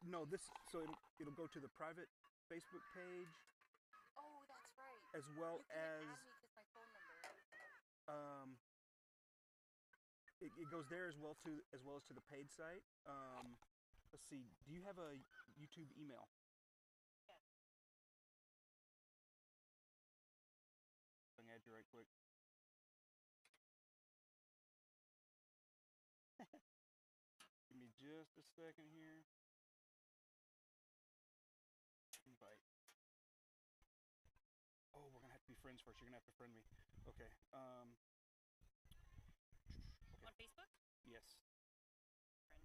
No, so it'll go to the private Facebook page. Oh, that's right. As well you couldn't as add me because my phone number. it goes there as well as to the paid site. Let's see. Do you have a YouTube email? Yes. I'll add you right quick. Give me just a second here. Invite. Oh, we're gonna have to be friends first. You're gonna have to friend me. Okay. Okay. On Facebook? Yes. Friend.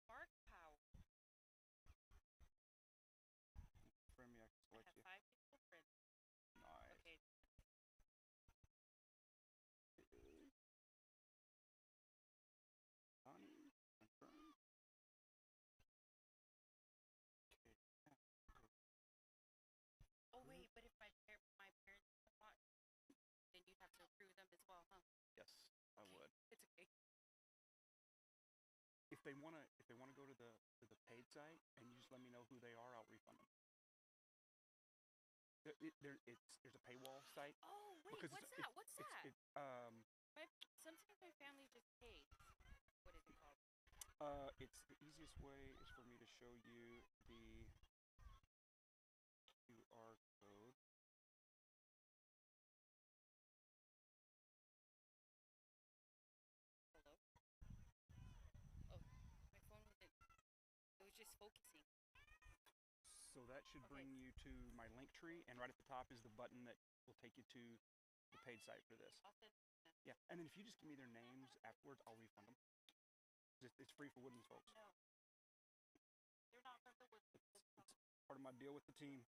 Mark Powell. Friend me. I can select you. I have 5 people friends. Nice. Okay. Connie, confirm. Oh wait, but if my parents watch, then you have to approve them as well, huh? Yes, I would. It's okay. If they wanna go to the paid site and you just let me know who they are, I'll refund them. There's a paywall site. Oh wait, because what's that? What's that? Sometimes my family just pays. What is it called? It's the easiest way is for me to show you the QR code. Hello? Oh, my phone wasn't. It was just focusing. So that should bring you to my link tree, and right at the top is the button that will take you to the paid site for this. I'll send them. Yeah, and then if you just give me their names afterwards, I'll refund them. It's free for Woodlands folks. No. They're not from the Woodlands. It's part of my deal with the team.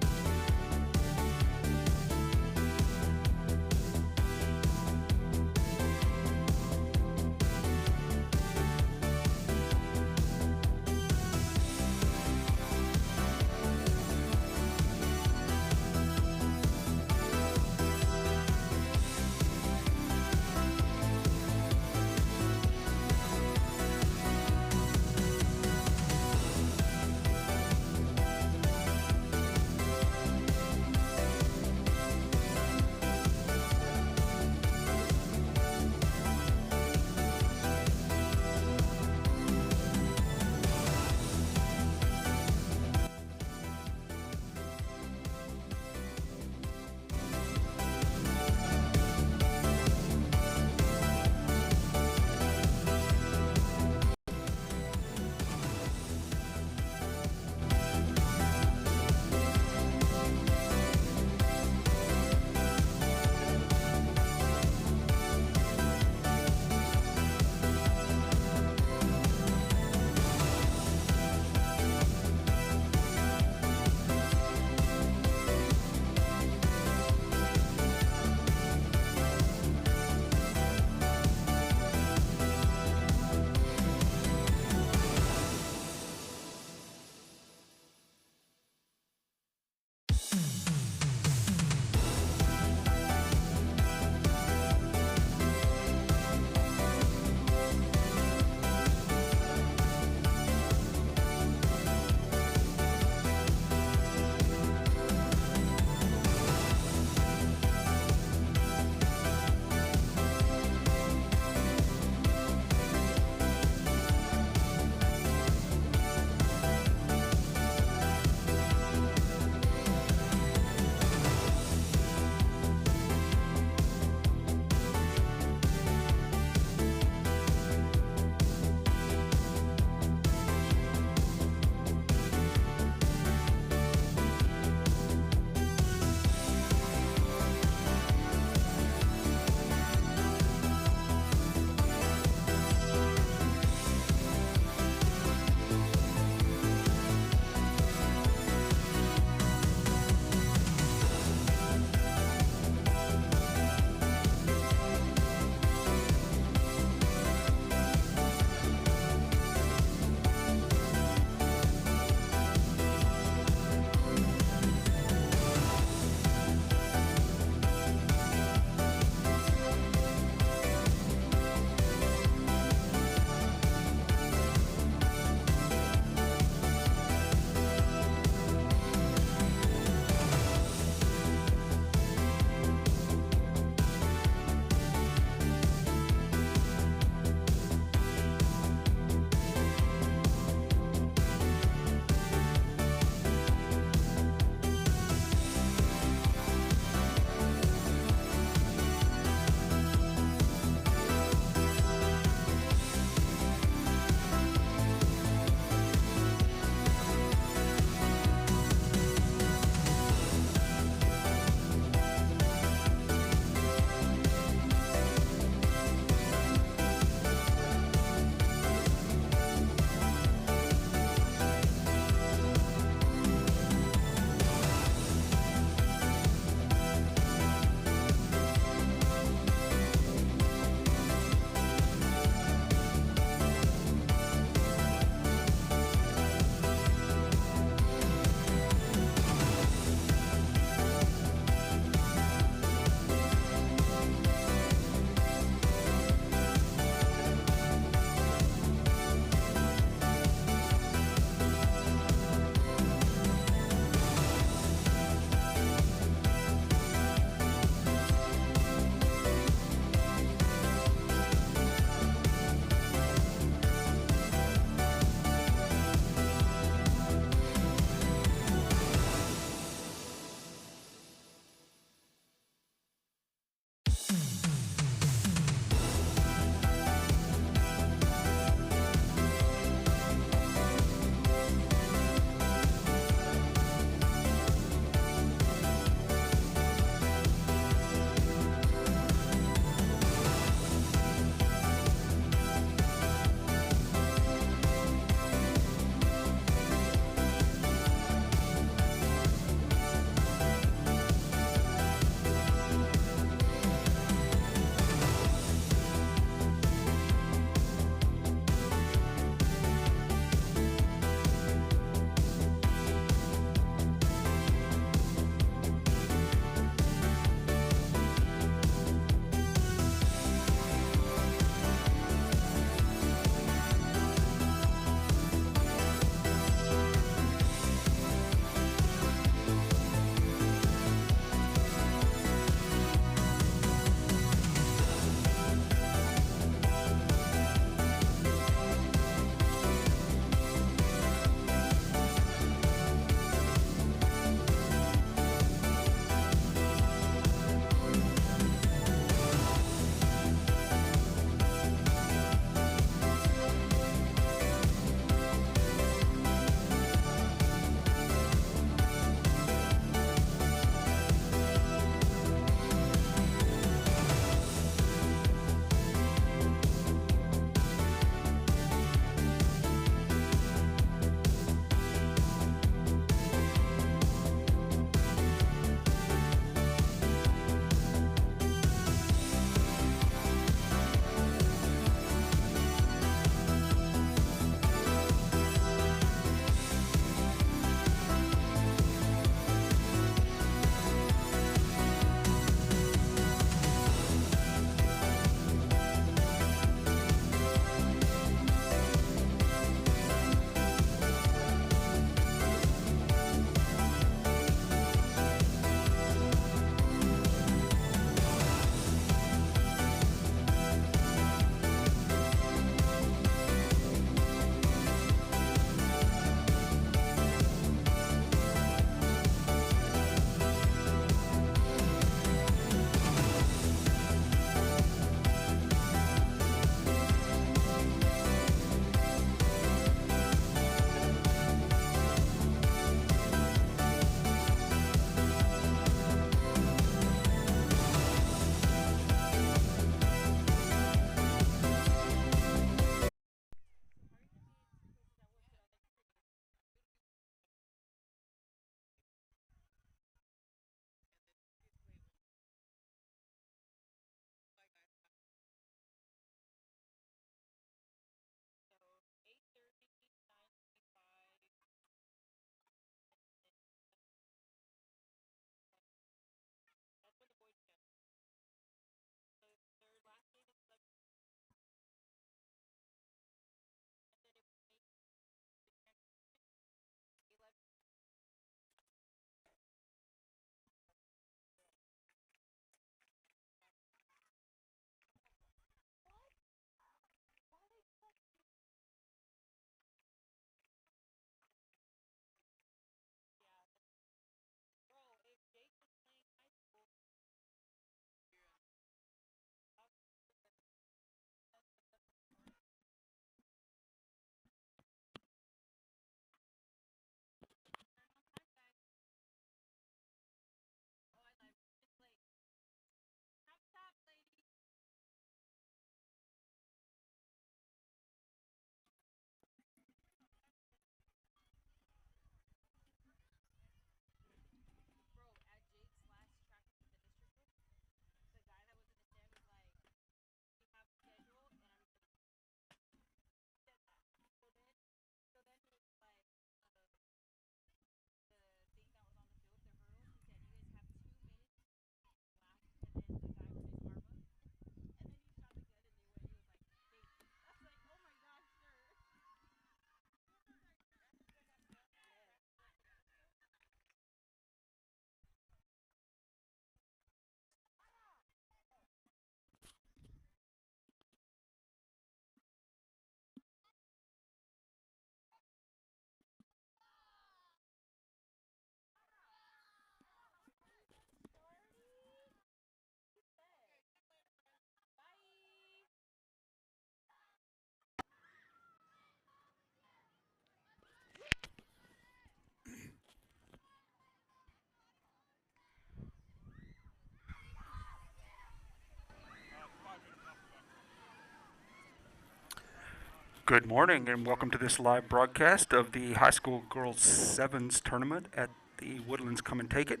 Good morning and welcome to this live broadcast of the High School Girls Sevens tournament at the Woodlands Come and Take It.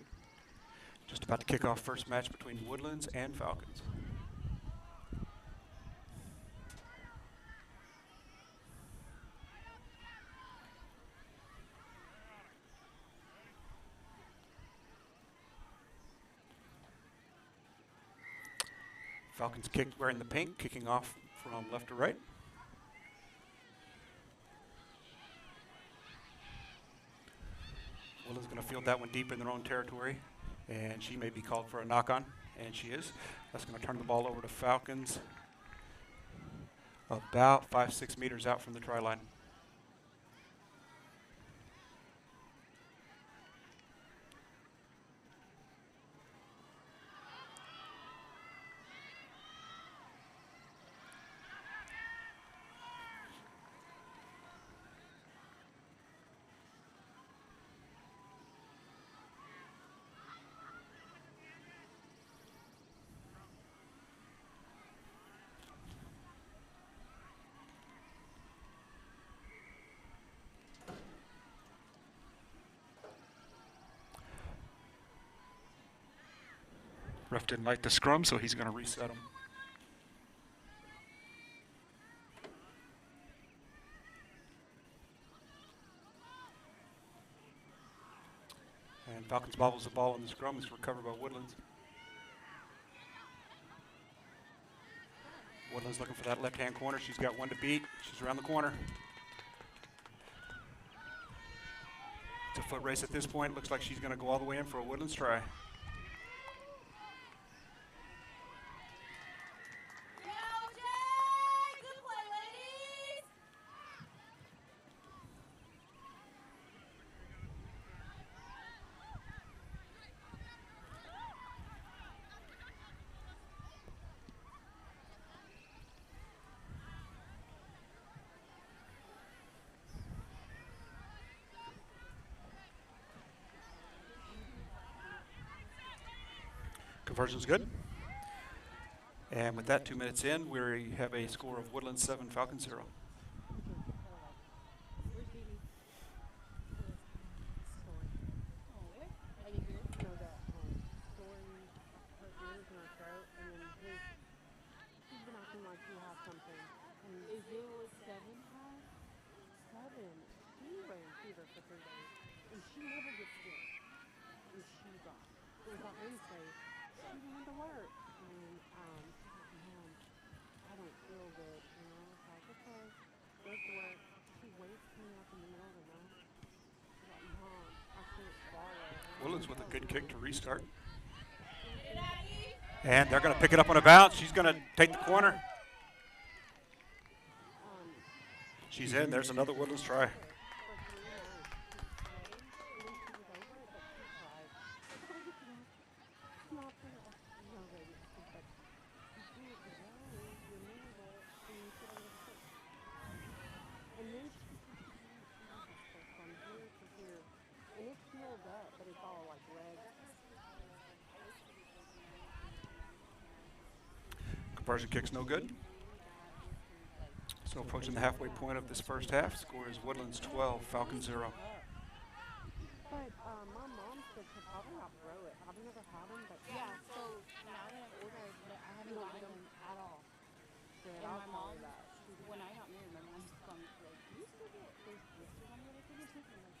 Just about to kick off first match between Woodlands and Falcons. Falcons wearing the pink, kicking off from left to right. Woodlands going to field that one deep in their own territory, and she may be called for a knock-on, and she is. That's going to turn the ball over to Falcons about 5-6 meters out from the try line. Ref didn't like the scrum, so he's going to reset him. And Falcons bobbles the ball on the scrum. It's recovered by Woodlands. Woodlands looking for that left-hand corner. She's got one to beat. She's around the corner. It's a foot race at this point. Looks like she's going to go all the way in for a Woodlands try. Conversion's good. And with that, 2 minutes in, we have a score of Woodlands 7, Falcons 0. Woodlands with a good kick to restart. And they're going to pick it up on a bounce. She's going to take the corner. She's in. There's another Woodlands try. Conversion kick's no good. So approaching the halfway point of this first half, score is Woodlands 12, Falcons 0. But my mom said to probably not throw it. I've never had them, but Yeah, so now that I've ordered, I haven't gotten them at all. And my mom, when I got married, my mom was like, do you still get those blisters on your legs? I'm like,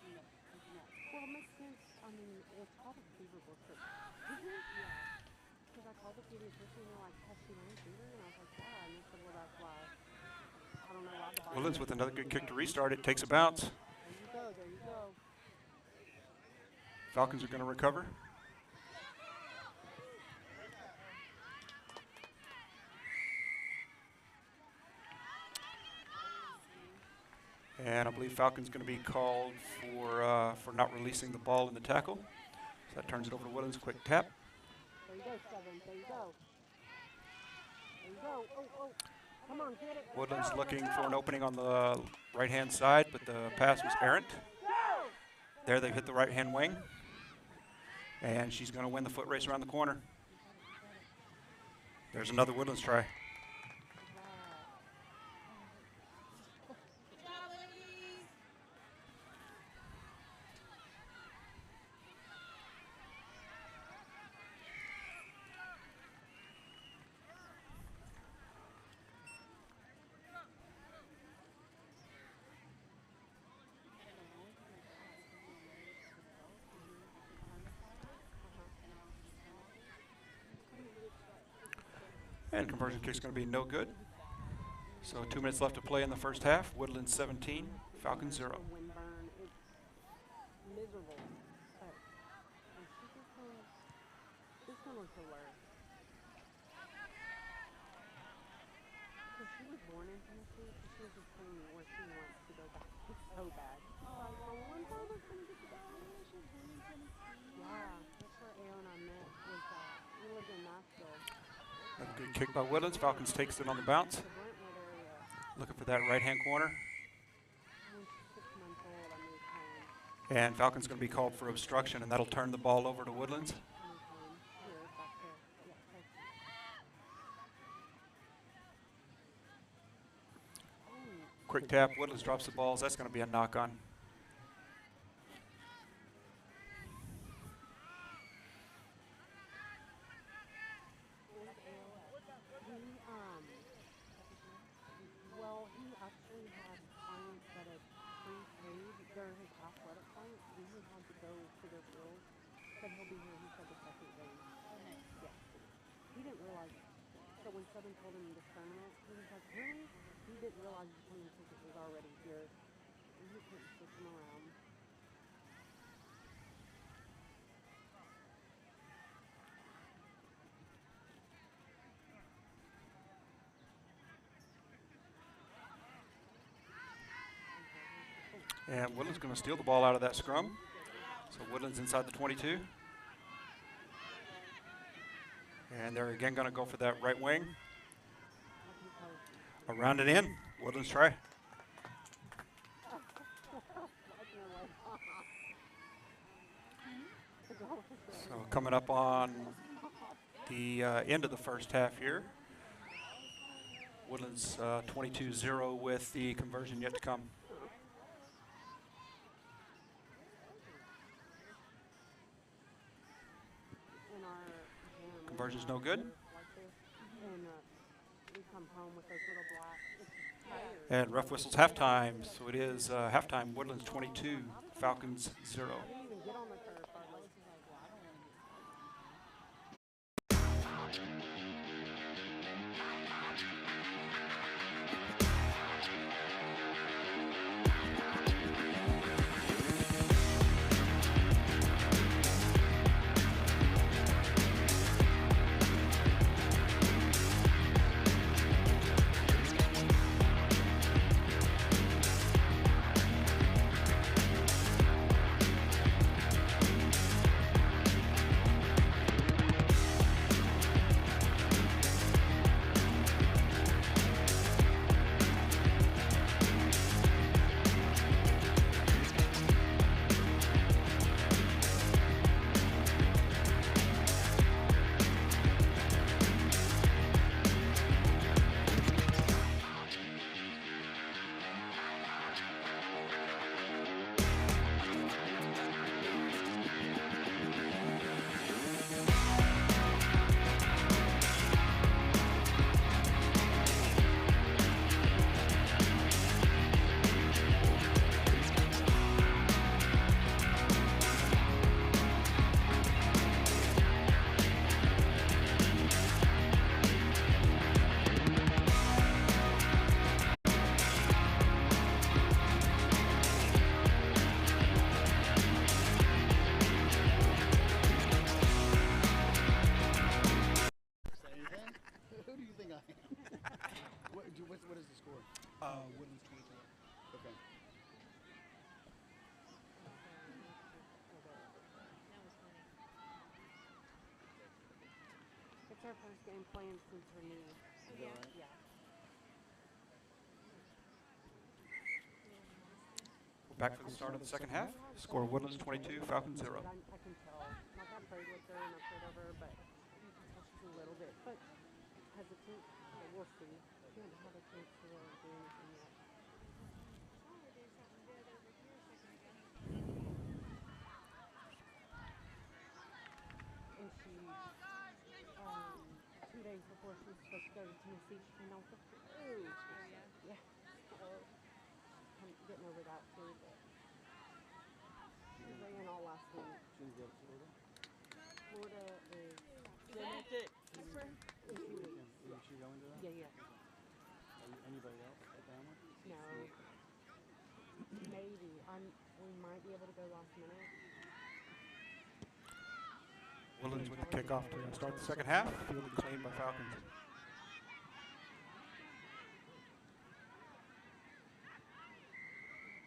no. Well, it makes sense. I mean, it's called a fever blister. Yeah. Because I called the pediatrician and they're like, has she learned fever? And I was like, yeah. And they said, well, that's why. I don't know why. Woodlands with another good kick to restart it. Takes a bounce. There you go. There you go. Falcons are going to recover. And I believe Falcons going to be called for not releasing the ball in the tackle. So that turns it over to Woodlands. Quick tap. There you go, Seven. There you go. There you go. Oh. Come on, get it. Woodlands looking for an opening on the right-hand side, but the pass was errant. There they hit the right-hand wing. And she's going to win the foot race around the corner. There's another Woodlands try. And conversion kick's going to be no good. So 2 minutes left to play in the first half. Woodlands 17, Falcons 0. The windburn, it's miserable. But when she gets home, this one was the worst. Because she was born in Tennessee, so she was just telling me where she wants to go back. It's so bad. She's like, oh, one time I couldn't get to go. She was born in Tennessee. Yeah, that's where Ao and I met. Was we lived in Nashville. Another good kick by Woodlands. Falcons takes it on the bounce. The Brentwood area. Looking for that right-hand corner. When she's 6 months old, I moved home. And Falcons going to be called for obstruction, and that'll turn the ball over to Woodlands. I moved home. Here, back there. Yeah, thank you. Quick tap. Woodlands drops the balls. That's going to be a knock-on. Well, he actually had clients that had prepaid. They're his athletic clients, and he had to go to their bills. Said he'll be here, he said, the second game. Yeah. He didn't realize it. So when Southern told him this tournament, he was like, really? He didn't realize the plane ticket was already here. And he couldn't switch him around. And Woodlands going to steal the ball out of that scrum. So Woodlands inside the 22. And they're again going to go for that right wing. Around and in. Woodlands try. So coming up on the end of the first half here. Woodlands 22-0 with the conversion yet to come. Conversion's no good. And ref whistles halftime. So it is halftime. Woodlands 22, Falcons 0. What is the score? Woodlands 22. Okay. It's our first game playing since her knee. Is that right? Yeah. We're back for the start of the second half. Score Woodlands 22, Falcons 0. I can tell. Like, I prayed with her and I prayed over her, but you can tell she's a little bit, but hesitant. But we'll see. She hasn't had a chance to really do anything yet. And she, 2 days before she was supposed to go to Tennessee, she came out with the flu. Yeah. So, I'm getting over that too, but she was laying all last week. She's going to Florida? Florida is In 2 weeks. in 2 weeks. And she Maybe. We might be able to go last minute. Woodlands with the kickoff to start the second half. Fielded clean by Falcons.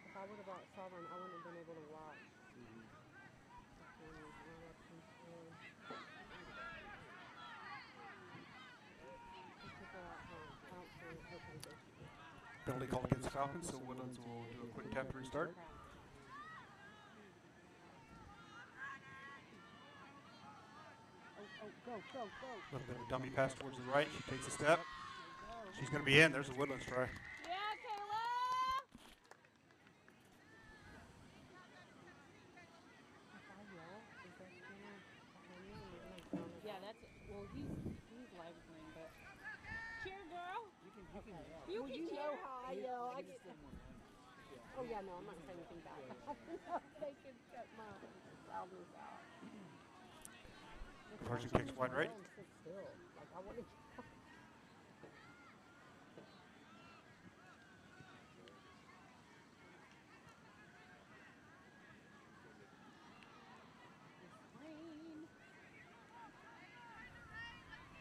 If I would have bought Sovereign, I wouldn't have been able to watch. Penalty called against the Falcons, so Woodlands will do a quick tap to restart. Go. A little bit of a dummy pass towards the right. She takes a step. She's going to be in. There's a Woodlands try. Yeah, Kayla! Yeah, that's it. Well, he's live streaming, but cheer, girl. You can cheer. How I yell. I get. Oh yeah, no, I'm not saying anything back. They can cut my loudness out. Conversion kicks wide right. Sit still. Like I want to.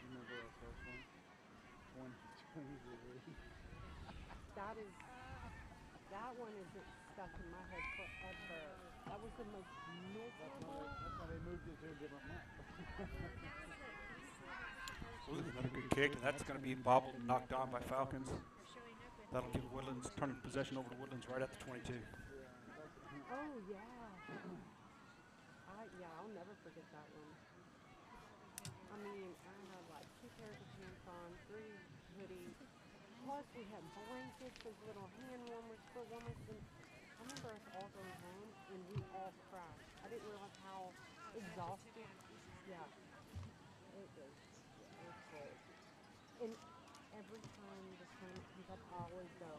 Remember our first one? 2023. That one isn't stuck in my head forever. That was the most miserable. That's why they moved it to a different month. Ooh, another good kick, and that's going to be bobbled and knocked on by Falcons. That'll give Woodlands, turning possession over to Woodlands right at the 22. Oh yeah. I'll never forget that one. I mean, I had like 2 pairs of pants on, 3 hoodies. Plus we had blankets, those little hand warmers, foot warmers, and I remember us all going home and we all crashed. I didn't realize how exhausted. Yeah. It was cold. And every time this tournament comes up, I always go,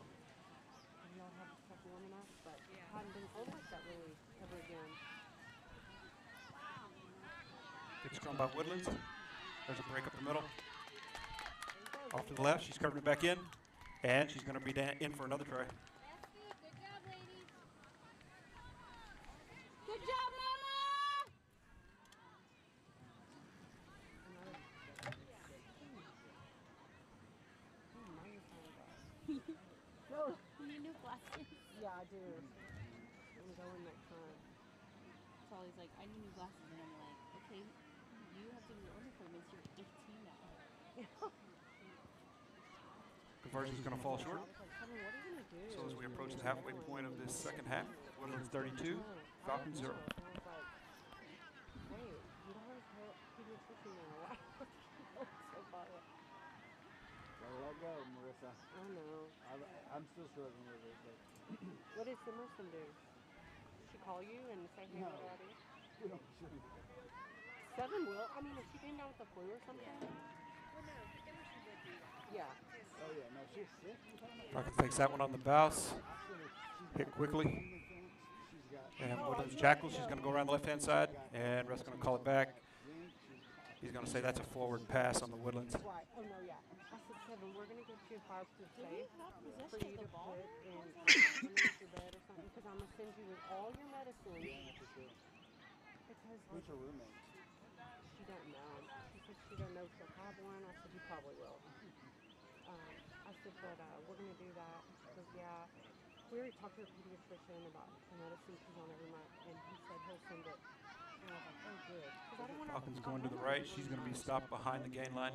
y'all have stuff warm enough? But I haven't been cold like that really ever again. Good scrum by Woodlands. There's a break up the middle. Off to the left, she's covering it back in. And she's going to be in for another try. Good job, ladies. Good job, Mama! No. You need new glasses. Yeah, I do. I'm going next time. Charlie's like, I need new glasses, and I'm like, okay, you have to reorder for them. It's your 18 now. Conversion's going to fall short. I was like, Kevin, what are you going to do? So as we approach the halfway point of this second half, Woodlands 32, Falcons 0. And I was like, wait, you don't have a pediatrician now. Why? So far away. Gotta let go, Marissa. I know. I'm still struggling with it, but What did the Muslim do? Did she call you and say, hey, No. what do I do? we don't should. 7 will? I mean, if she came down with the flu or something? Yeah. Oh yeah, no, she's sick. Falcons takes that one on the bounce. Hit quickly. And Woodlands Jackal, she's going to go around the left-hand side, and Russ going to call it back. He's going to say that's a forward pass on the Woodlands. Right. Oh, no, yeah. I said, Kevin, we're going to get you a fireproof safe for you to put in underneath your bed or something, because I'm going to send you with all your medicine. Because Who's her roommate? she doesn't know. She said she doesn't know if she'll have one. I said, you probably will. I said, but we're going to do that. She goes, yeah. We already talked to her pediatrician about the medicine she's on every month, and he said he'll send it. And I was like, oh, good. 'Cause I don't want Falcons going to the right. She's going to be stopped behind the gain line.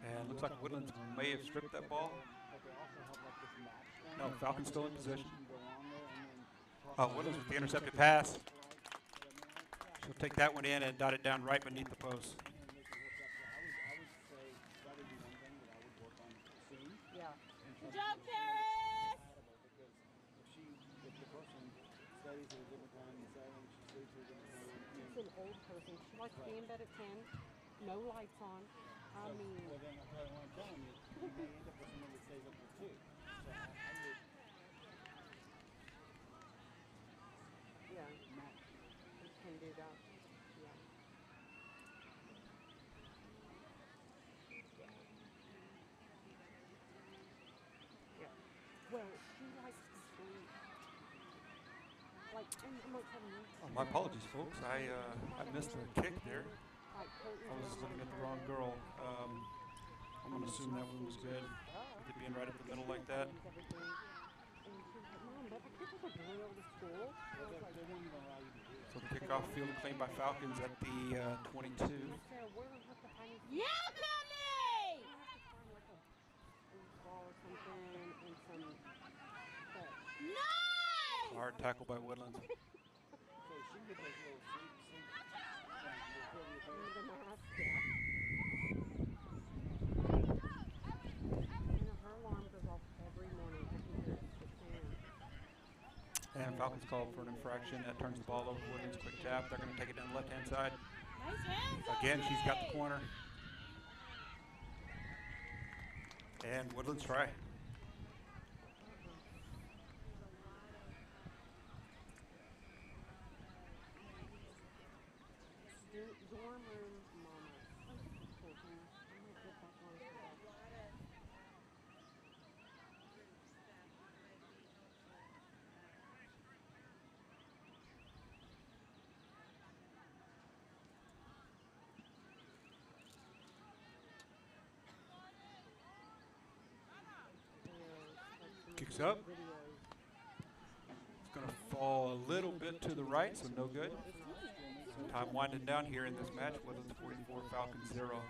And looks like Woodlands may have stripped that ball. No, Falcons still in position. Woodlands with the intercepted pass. She'll take that one in and dot it down right beneath the post. Yeah. Good job, Paris! She's an old person. She likes to be in bed at 10, no lights on. I mean, Well, then that's what I'm telling you. You may end up with someone that stays up for 2. So I would yeah, not. we can do that. Yeah. Yeah. Well, she likes to sleep like, and I'm like telling you. Oh, my apologies, folks. I missed the kick there. Like, curtains I was around looking my at the wrong girl. I'm going to assume that one was good. With it being right up the middle like that. And everything. And she was like, Mom, but I can't take a boy over to school. And I was like, They won't even allow you to do that. So the kickoff fielded claim by Falcons at the 22. I said, we're going to have to find some. Yeah, mommy! We're going to have to find like a ball or something and some. But Nice! Hard tackle by Woodlands. So she can get those little sleep things. I'm going to ask that. You know, her alarm goes off every morning. I can hear it at 6 a.m. And Falcons called for an infraction. That turns the ball over. Woodlands quick tap. They're going to take it down the left-hand side. Nice hands, Again, she's got the Sophie! corner. And Woodlands try. Dorm room mama. I might get back on to that. Kicks up. It's going to fall a little bit to the right, so no good. So time winding down here in this match. Woodlands 44, Falcons 0.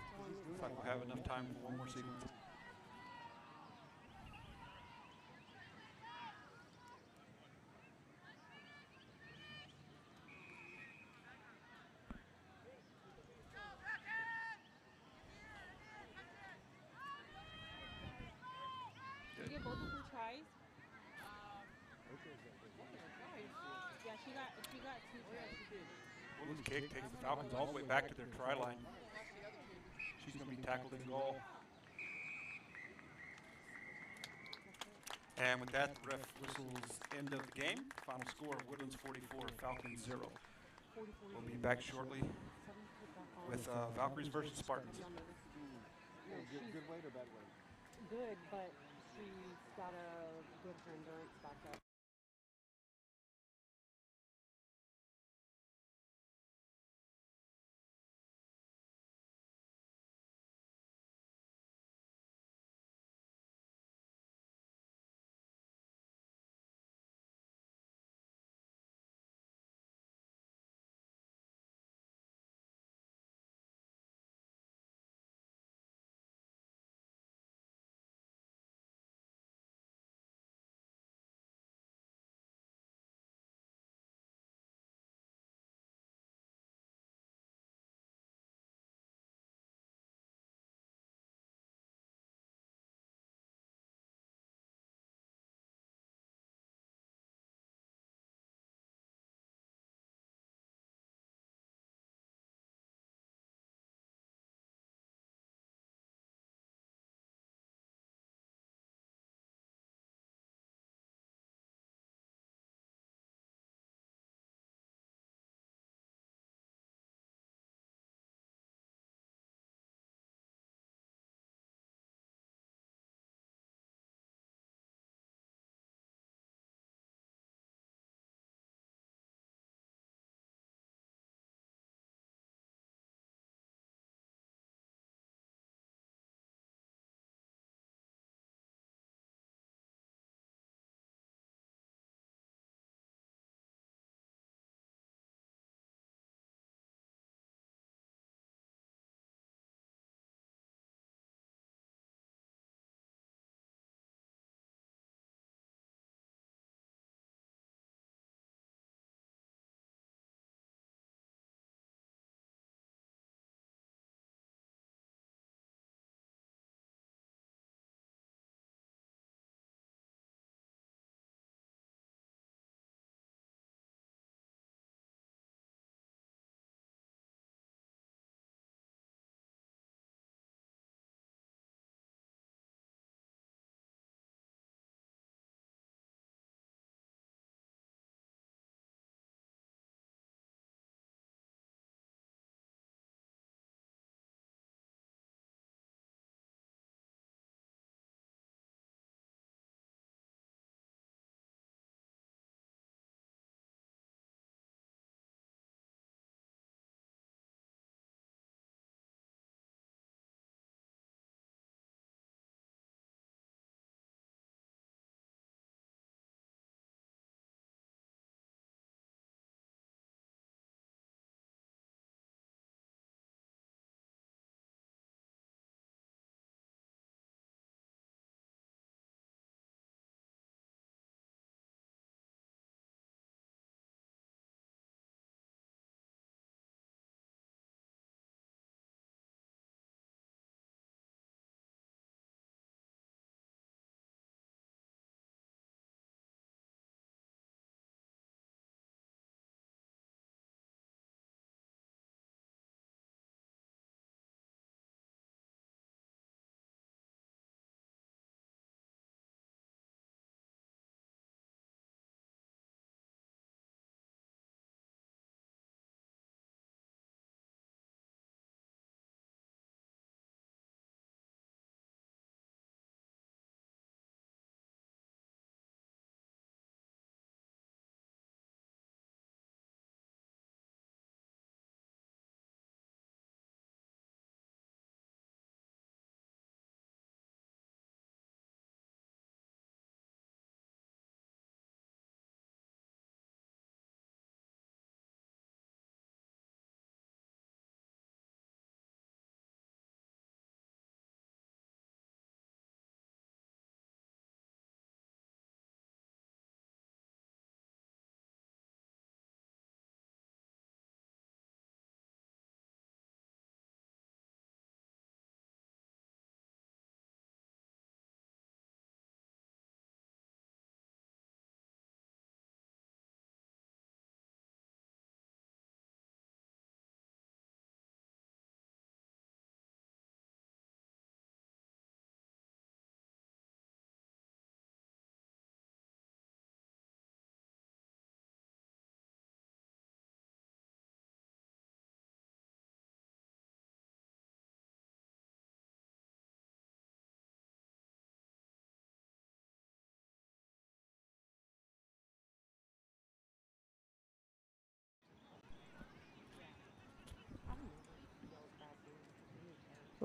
Looks like we'll have enough time for one more sequence. Did you get both of them tries? Yeah, she got 2 tries. Woodlands kick takes the Falcons all the way back to their try line. She's going to be tackled in goal. And with that, the ref whistles end of the game. Final score, Woodlands 44, Falcons 0. We'll be back shortly with Valkyries versus Spartans. Good weight or bad weight? Good, but she's got to get her endurance back up.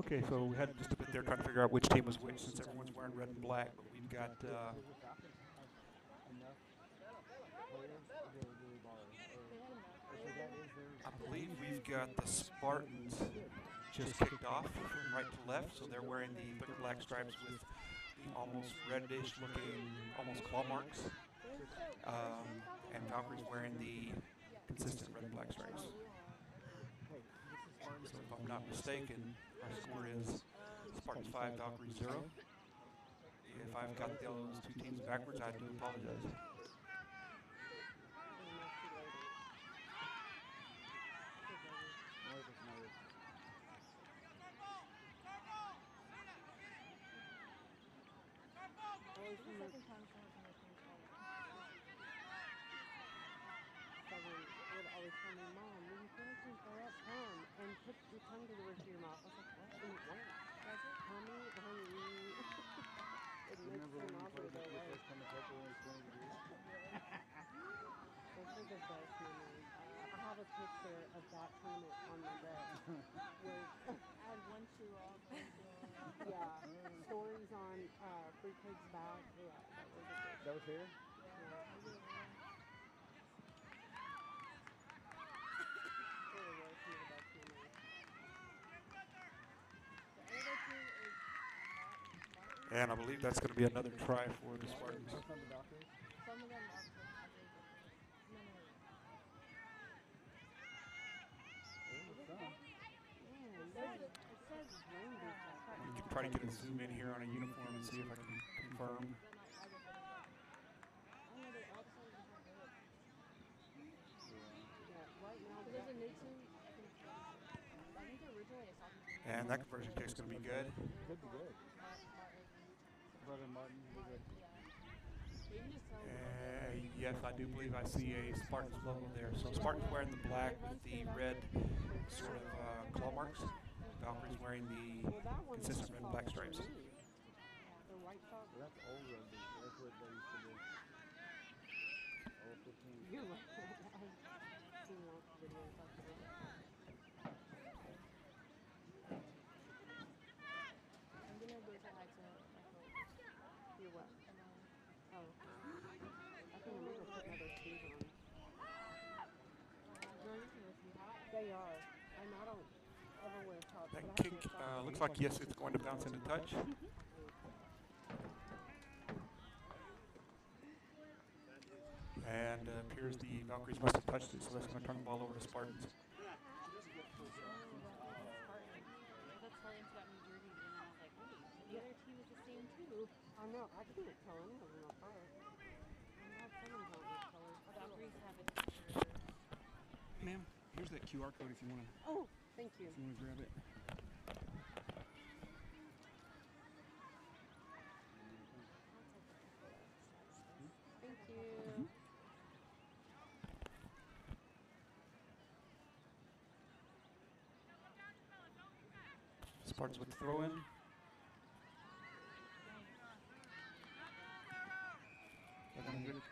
Okay, so we had just a bit there trying to figure out which team was which since everyone's wearing red and black, but we've got, Does the Falcons have enough players to go really bar? Or so that is their. I believe we've got the Spartans just kicked off from right to left, so they're wearing the thick black stripes with the almost reddish looking, almost claw marks. And Valkyrie's wearing the consistent red and black stripes. Hey, this is Spartans. So if I'm not mistaken, our score is Spartans 5, Valkyries 0. If I've got those two teams backwards, I do apologize. Would always tell me, Mom, when you finish and throw up, come and put your tongue to the roof of your mouth. I was like, what? And it worked. Does it? Mommy, it You makes remember the when you nausea played go your away. first time in Texas when it was 20 degrees? Those are the best memories. I have a picture of that tournament on my desk. With I had one shoe off, one shoe on. yeah, stories on Fruitcake's back. Yeah, that was a good. That was here? Yeah, it really was. Really was some of the best memories. The other team is Martin. And I believe that's going to be another try for the Spartans. That's on the Valkyries? Some of them are from other. No. Man, it says Rainbow Jacket. We can try to get a zoom in here on a uniform and see if I can confirm. Yeah, right now So there's a new team. I think they're originally a soccer team. And that conversion kick's going to be good. Could be good. Brother Martin, was it? They can just tell. Yes, I do believe I see a Spartans logo there. So Spartans wearing the black with the red sort of claw marks. Valkyrie's wearing the well, that one consistent red and black stripes. The white socks. Well, that's old rugby. That's what they used to do. Old 15. You're right. I've seen lots of videos like that. I'm gonna go say hi to my coach. You're what? Oh. I think I'm gonna put another shoes on. Girl, you can be hot. They are. And I don't ever wear tops. That but I kick wear socks. looks like, yes, it's going to bounce into touch. And appears the Valkyries must have touched it, so that's going to turn the ball over to Spartans. That's Spartans got New Jersey, and I was like, wait, the other team is the same too. I know. I can't tell any of them apart. I'm glad someone's on this color. Valkyries have a t-shirt. Ma'am, here's that QR code if you want to Oh, thank you. grab it. Thank you. Spartans with the throw in.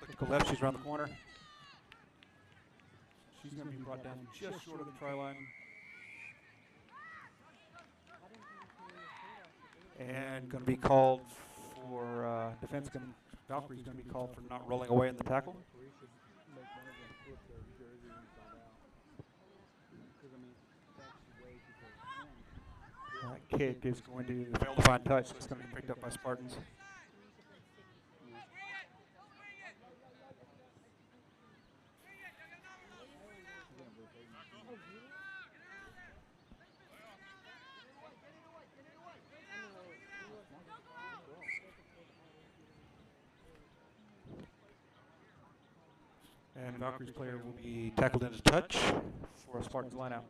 Look to the left, she's around the corner. She's going to be brought down just short of the try line. And going to be called for defense. Valkyrie's going to be called for not rolling away in the tackle. We should make one of them flip their jersey inside out. Because, I mean, that's way too close. That kick is going to fail to find touch, so it's going to be picked up by Spartans. And Valkyrie's player will be tackled into touch for a Spartans lineout.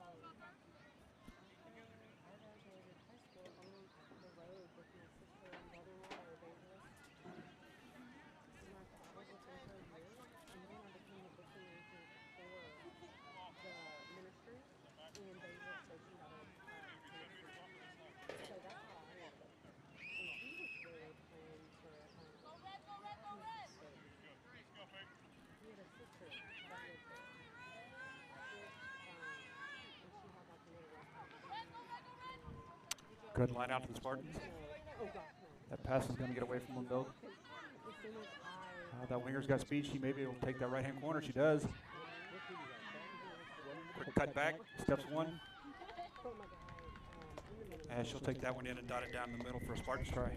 Go ahead and line out to the Spartans. That pass is going to get away from them, though. As soon as I That winger's got speed. She may be able to take that right-hand corner. She does. Quick cut back. Steps one. put my guy in the middle. And she'll take that one in and dot it down the middle for a Spartans try.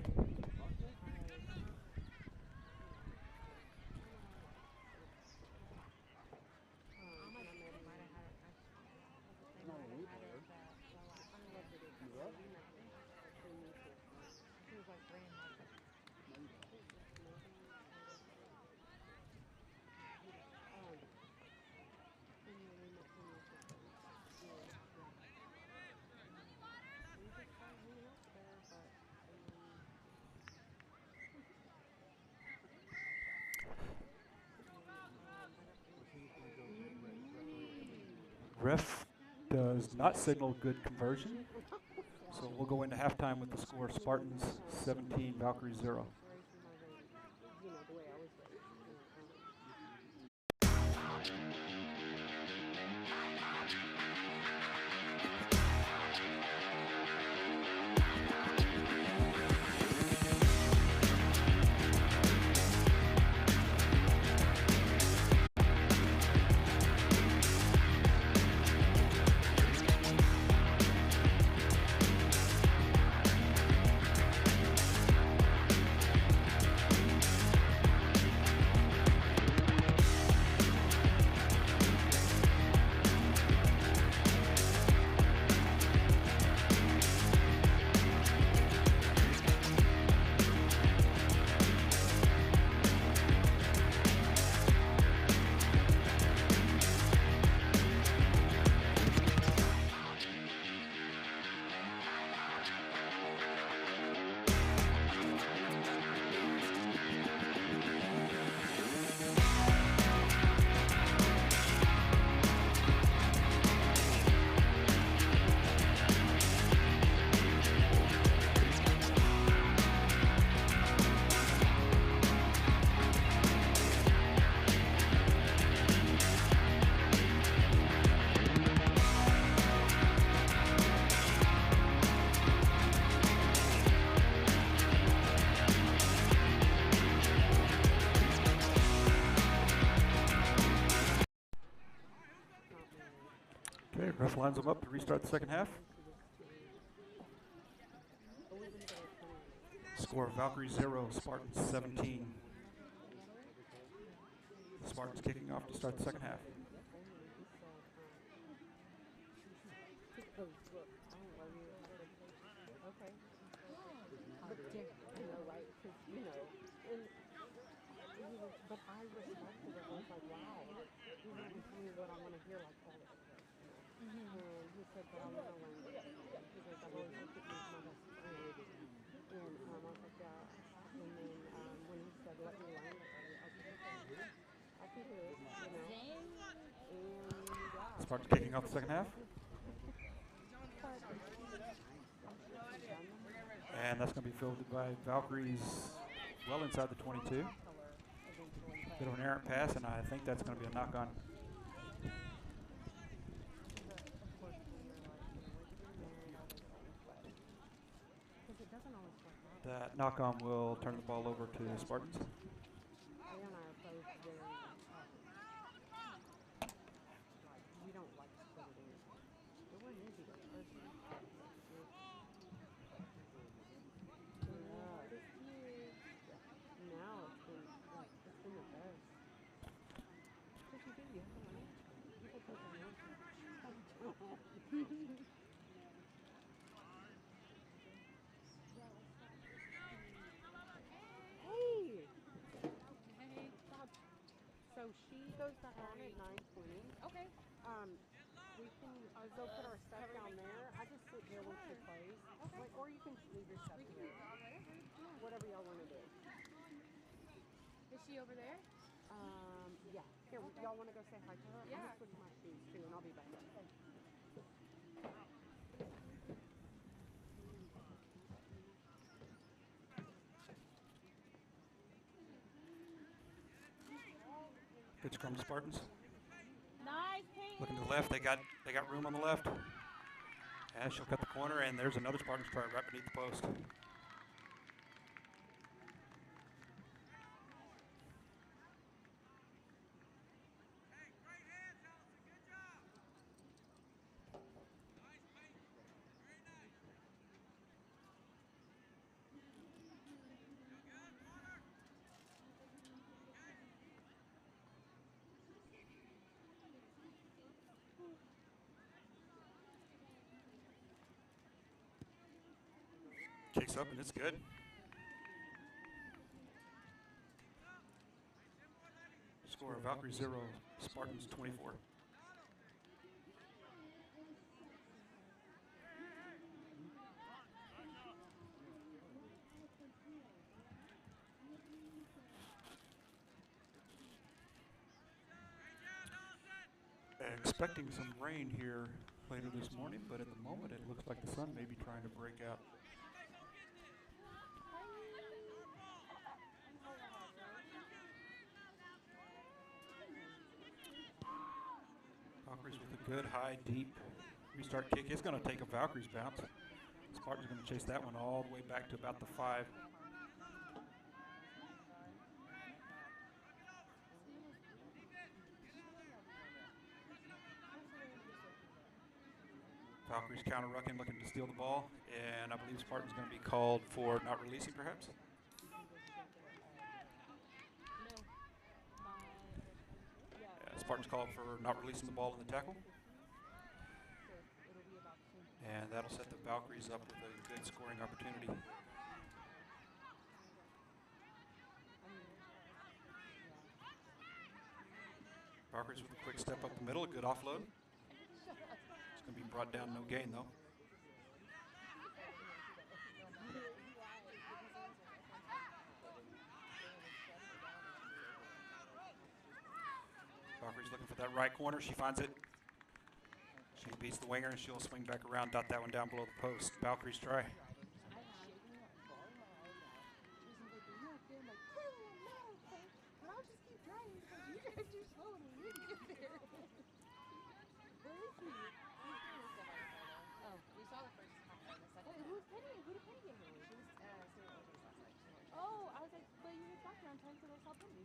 Ref does not signal good conversion, so we'll go into halftime with the score Spartans 17, Valkyries 0. You know, the way I was raised. Okay, ref lines them up to restart the second half. Score Valkyries 0, Spartans 17. Spartans kicking off to start the second half. Okay. I know, right? Because, you know, and he was, but I respected it. I was like, wow, you want to tell me what I want to hear like all of it. And he said, but I want to learn it. He goes, I've always looked at you as my best friend. And I was like, yeah. And then when he said, let me learn it, I was like, okay, I can do it, you know. And yeah. Spartans kicking off the second half. And that's going to be filled by Valkyries well inside the 22. Bit of an errant pass, and I think that's going to be a knock-on. That knock-on will turn the ball over to the Spartans. So she goes to Helen at 9:20. Okay. We can go put our stuff down there. I just sit here with your plays. Okay. Like, or you can leave your stuff here. Whatever y'all want to do. Is she over there? Yeah. Here, y'all want to go say hi to her? Yeah. I'm gonna switch my shoes too, and I'll be back. Good scrum, Spartans. Nice, Peyton. Looking to the left, they got room on the left. And she'll cut the corner, and there's another Spartans try right beneath the post. Kicks up, and it's good. Score of Valkyrie 0, Spartans 24. Expecting some rain here later this morning, but at the moment it looks like the sun may be trying to break out. Valkyrie's with a good, high, deep restart kick. It's going to take a Valkyrie's bounce. Spartan's going to chase that one all the way back to about the 5. Valkyrie's counter-rucking, looking to steal the ball, and I believe Spartan's going to be called for not releasing, perhaps? Yeah, Spartan's called for not releasing the ball in the tackle. And that'll set the Valkyries up with a good scoring opportunity. Valkyries with a quick step up the middle, a good offload. It's going to be brought down, no gain though. Valkyrie's looking for that right corner. She finds it. She beats the winger and she'll swing back around, dot that one down below the post. Valkyrie's try. Oh, I was like, but you were back there. I'm trying to go help me.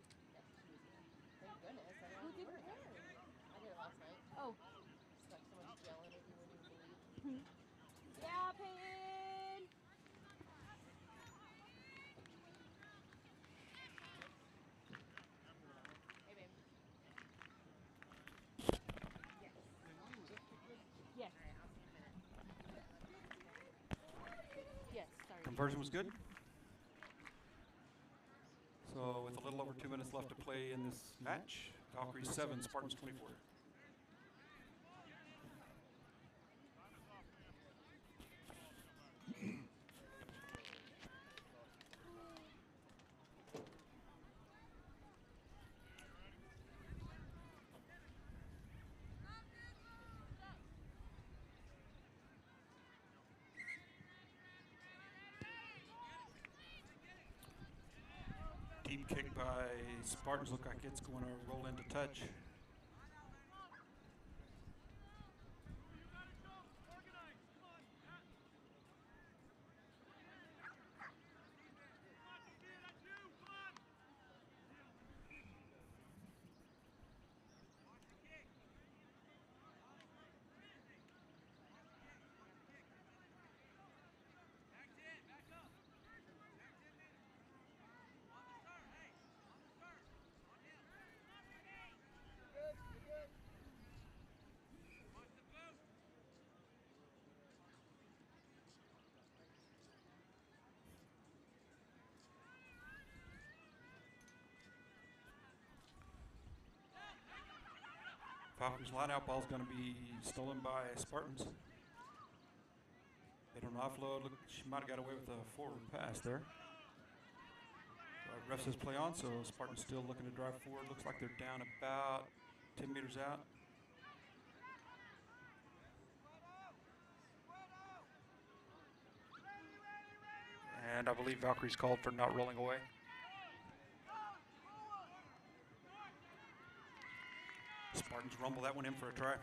Thank goodness. Who did her hair? I did it last night. Oh. Stuck so much gel in it you wouldn't even believe. Yeah, Peyton. Hey, babe. Yes. Yes, sorry. Conversion was good. So with a little over 2 minutes left to play in this match, Valkyries 7, Spartans 24. Deep kick by Spartans, look like it's going to roll into touch. Falcons line-out ball is going to be stolen by Spartans. They don't offload. Look, she might have got away with a forward pass there. Ref says play on, so Spartans still looking to drive forward. Looks like they're down about 10 meters out. And I believe Valkyrie's called for not rolling away. Spartans rumble that one in for a try.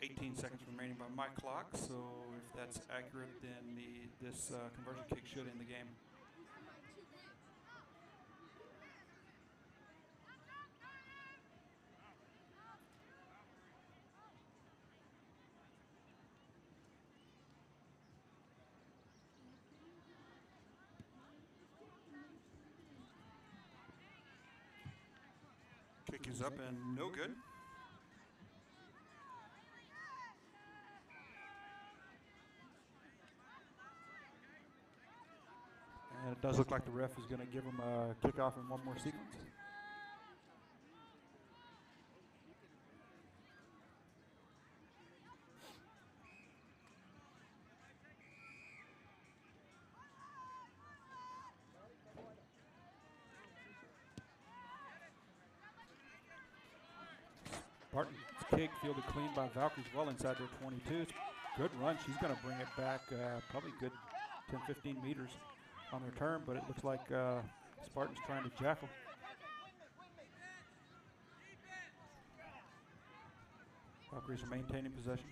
18 seconds remaining by my clock, so if that's accurate, then this conversion kick should end the game. Kick is up and no good. And it does look like the ref is going to give him a kickoff in one more sequence. Barton's kick fielded clean by Valkyries well inside their 22. Good run. She's going to bring it back probably good 10, 15 meters on the return, but it looks like Spartan's trying to jackal. Valkyries are maintaining possession.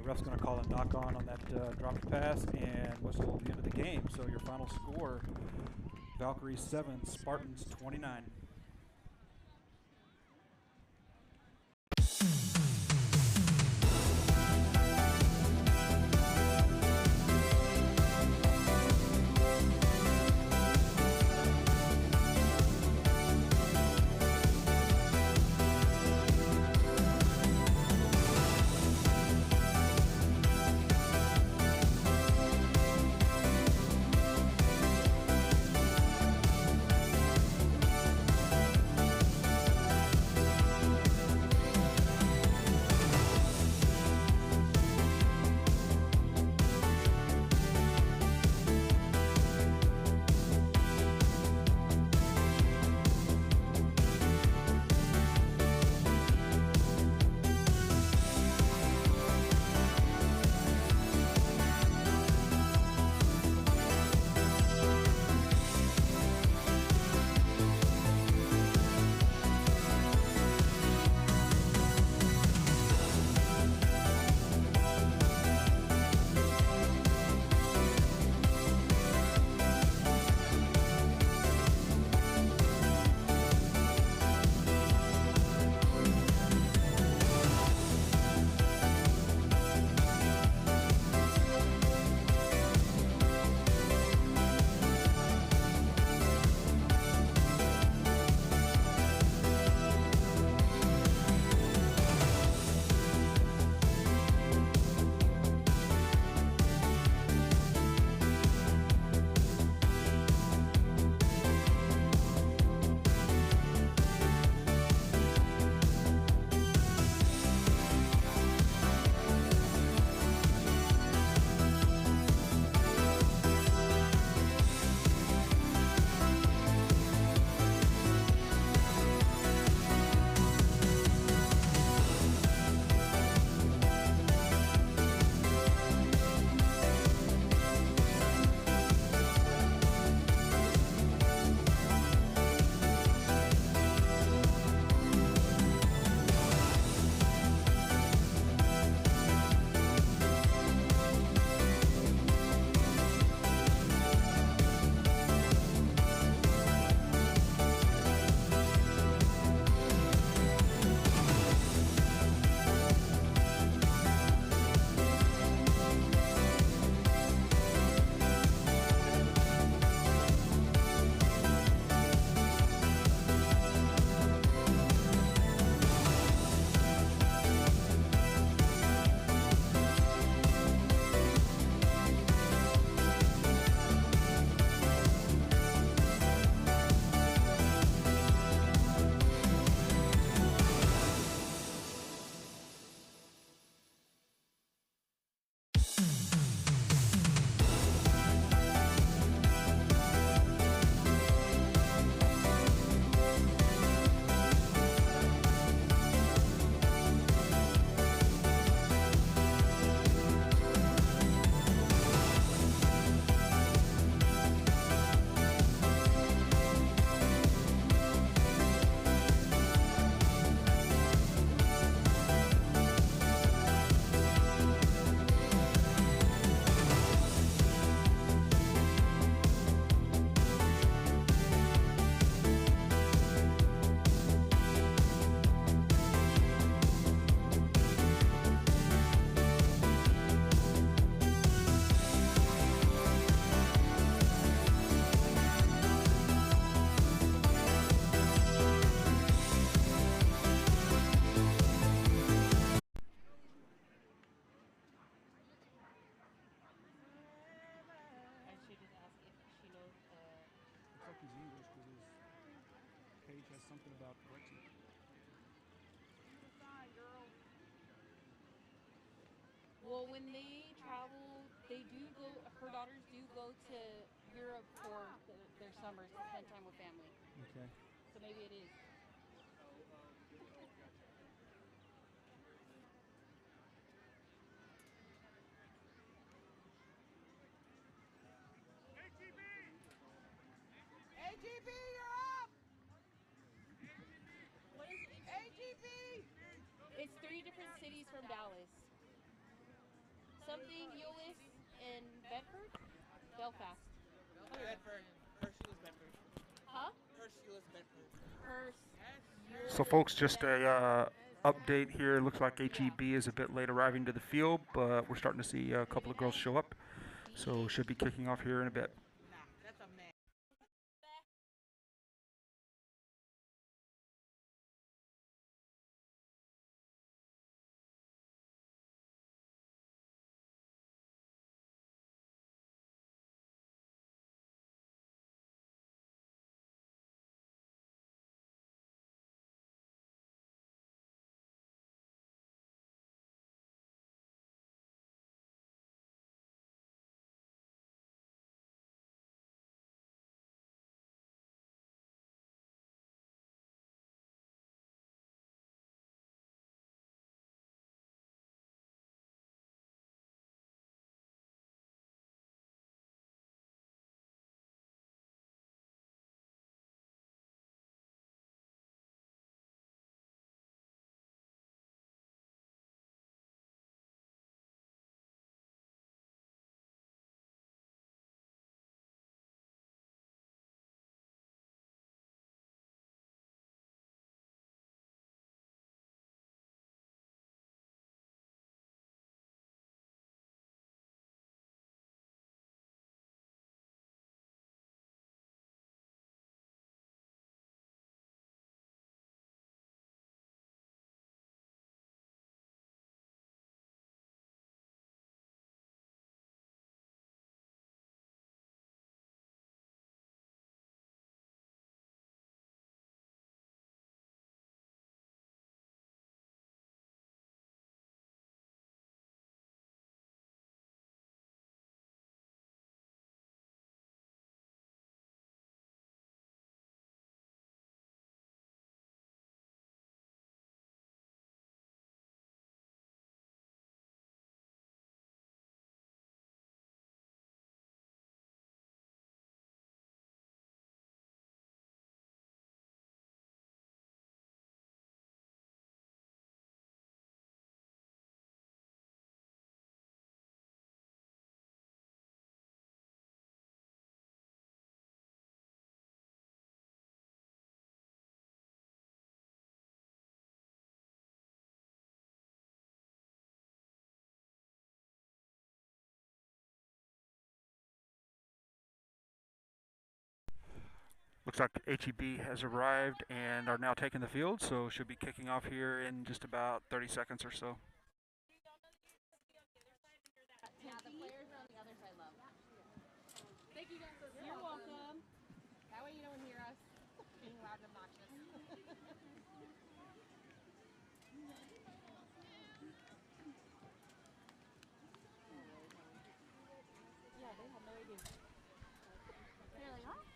Ref's going to call a knock on that dropped pass and whistle the end of the game. So your final score, Valkyries 7, Spartans 29. coach has something about Lexi. Well, when they travel, they do go. Her daughters do go to Europe for their summers to spend time with family. Okay. So maybe it is. AGB, you're up! What is it? AGB! It's 3 different cities from Dallas. Something Euless and Bedford? Belfast. Bedford. Hershey's Bedford. Huh? Hershey's Bedford. Hearst. So folks, just a update here. Looks like HEB is a bit late arriving to the field, but we're starting to see a couple of girls show up. So should be kicking off here in a bit. Nah, that's a man. Looks like HEB has arrived and are now taking the field, so should be kicking off here in just about 30 seconds or so. Yeah, the players are on the other side, love. Thank you guys. You're welcome. That way you don't hear us being loud and obnoxious. Yeah, they have no idea. They're like, huh?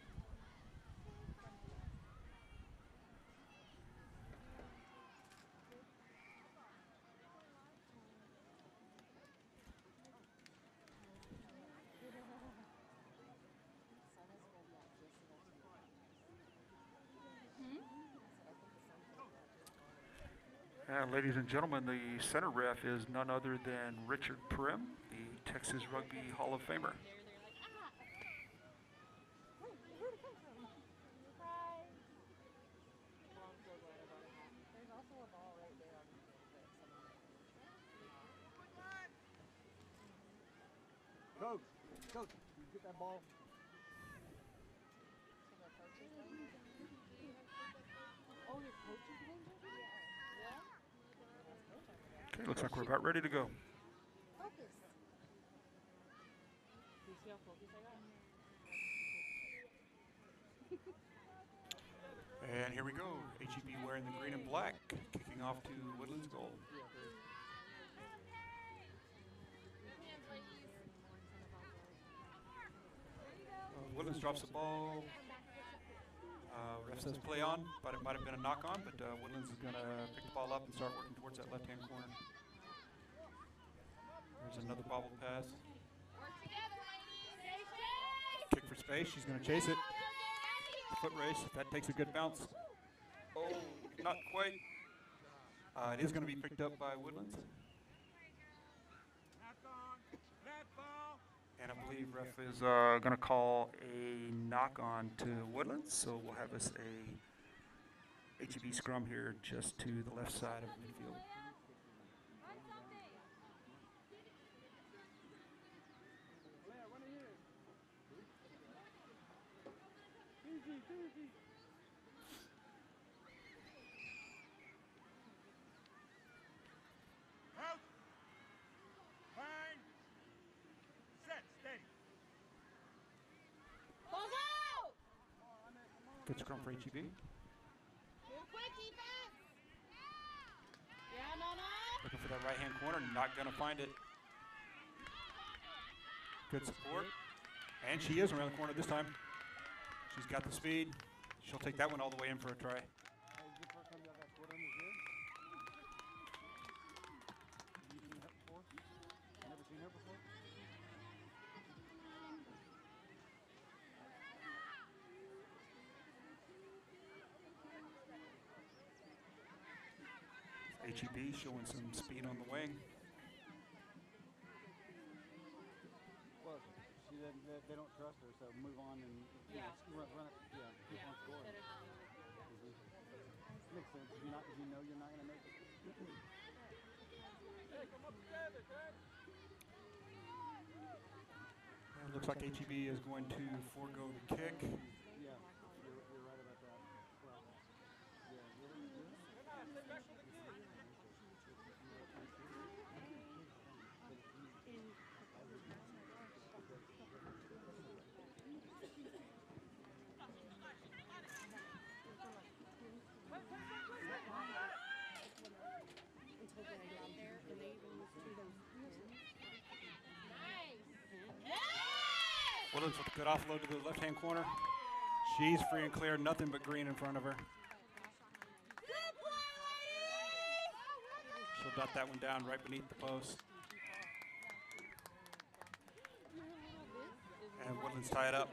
And ladies and gentlemen, the center ref is none other than Richard Prim, the Texas Rugby Hall of Famer. They're like, ah! Where'd it come from? Surprise! Well, I'm so glad I brought a hat. There's also a ball right there on the field that someone Coach, you get that ball? So the coach is going to. Oh, your coach is going to? Yeah? Okay, looks like we're about ready to go. Focus. You see how focused I got? And here we go. HEB wearing the green and black, kicking off to Woodland's goal. Woodlands drops the ball. Ref says play on, but it might have been a knock on, but Woodlands is going to pick the ball up and start working towards that left-hand corner. There's another bobble pass. Kick for space. She's going to chase it. Foot race. That takes a good bounce. Oh, not quite. It is going to be picked up by Woodlands. And I believe ref is going to call a knock-on to Woodlands, so we'll have us a HEB scrum here just to the left side of midfield. Good scrum for HEB. Looking for that right-hand corner, not going to find it. Good support. And she is around the corner this time. She's got the speed. She'll take that one all the way in for a try. HEB showing some speed on the wing. Well, they don't trust her, so move on and run it. Yeah, keep on scoring. Makes sense. If you know you're not going to make it. Hey, come up together, Ted. It looks like HEB is going to forego the kick. Yeah, you're right about that. Well, yeah, special team. Woodlands with a good offload to the left-hand corner. She's free and clear, nothing but green in front of her. She'll dot that one down right beneath the post. And Woodlands tie it up.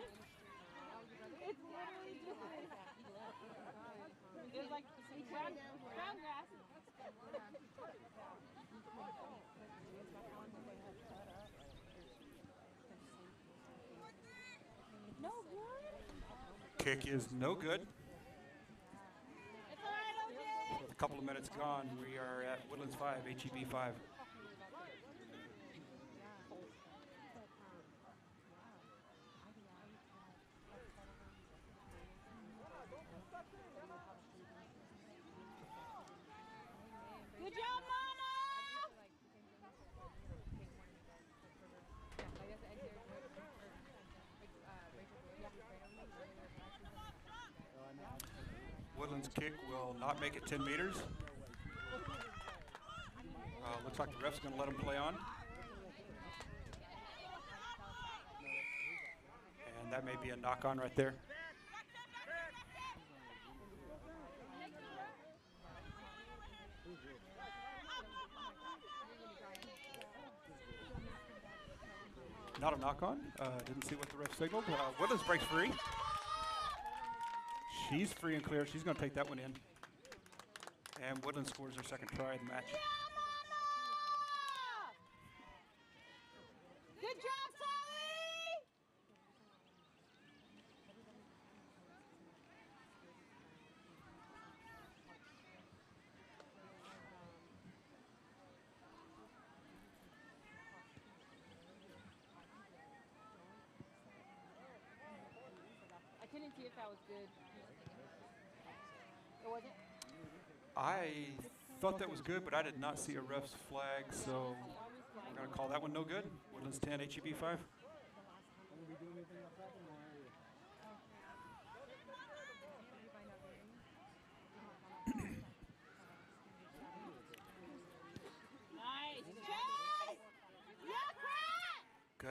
There's like brown grass. No good. Kick is no good. It's all right, OJ. With a couple of minutes gone, we are at Woodlands 5, HEB 5. Good job, Mama! Woodlands kick will not make it 10 meters. Looks like the ref's going to let him play on. And that may be a knock-on right there. Not a knock-on. Didn't see what the ref signaled. Woodlands breaks free. She's free and clear. She's going to take that one in. And Woodlands scores her second try of the match. Good job, Sally! I couldn't see if that was good. It wasn't? I thought that was good, but I did not see a ref's flag, so we're going to call that one no good. Woodlands 10, HEB 5.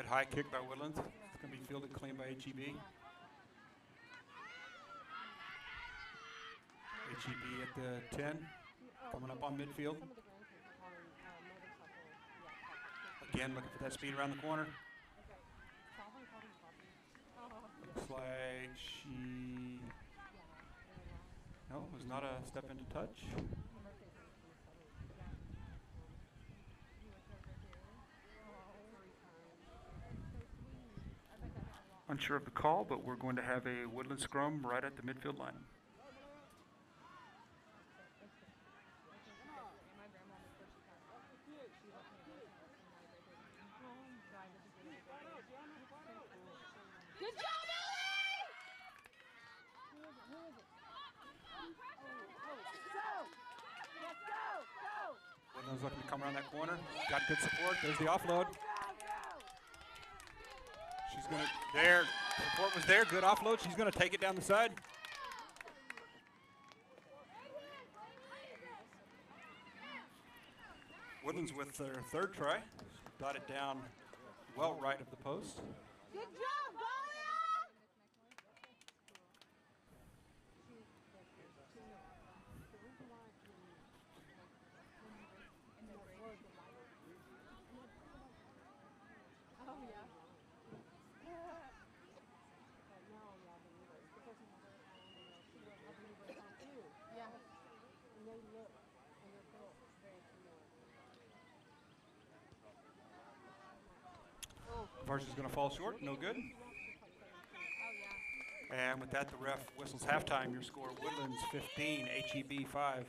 high kick by Woodlands. It's going to be fielded clean by HEB. HEB at the 10, coming up on midfield. Some of the grandkids are calling motorcycle. Yeah, Again, looking for that speed around the corner. Sovereign called him Poppy. Looks like she, no, it was not a step into touch. Unsure of the call, but we're going to have a Woodland scrum right at the midfield line. Good job, Ellie! Woodland's looking to come around that corner. Got good support. There's the offload. She's going to, there, support was there. Good offload. She's going to take it down the side. Woodlands with their third try. Got it down well right of the post. Good job, Golia! Oh, yeah. Yeah. And they look, and they're built very similar. Varshy's going to fall short. No good. And with that, the ref whistles halftime. Your score, Woodlands 15, HEB 5.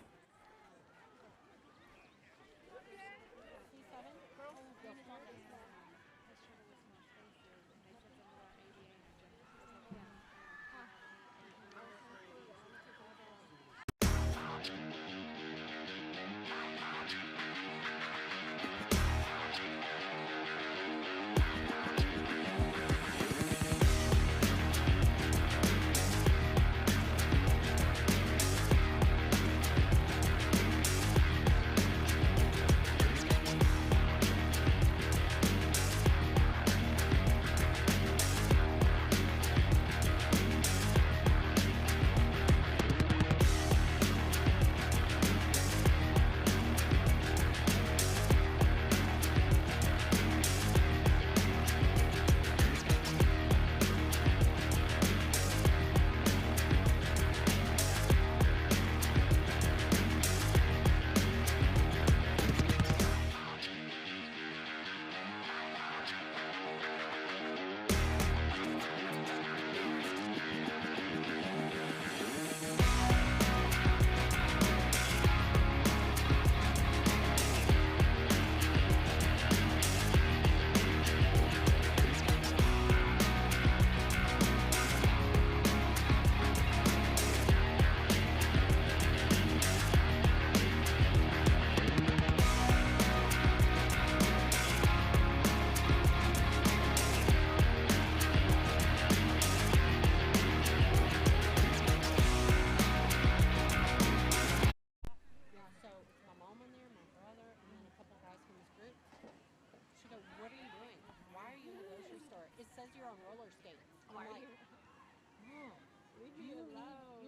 says you're on roller skates. I'm like, Mom, you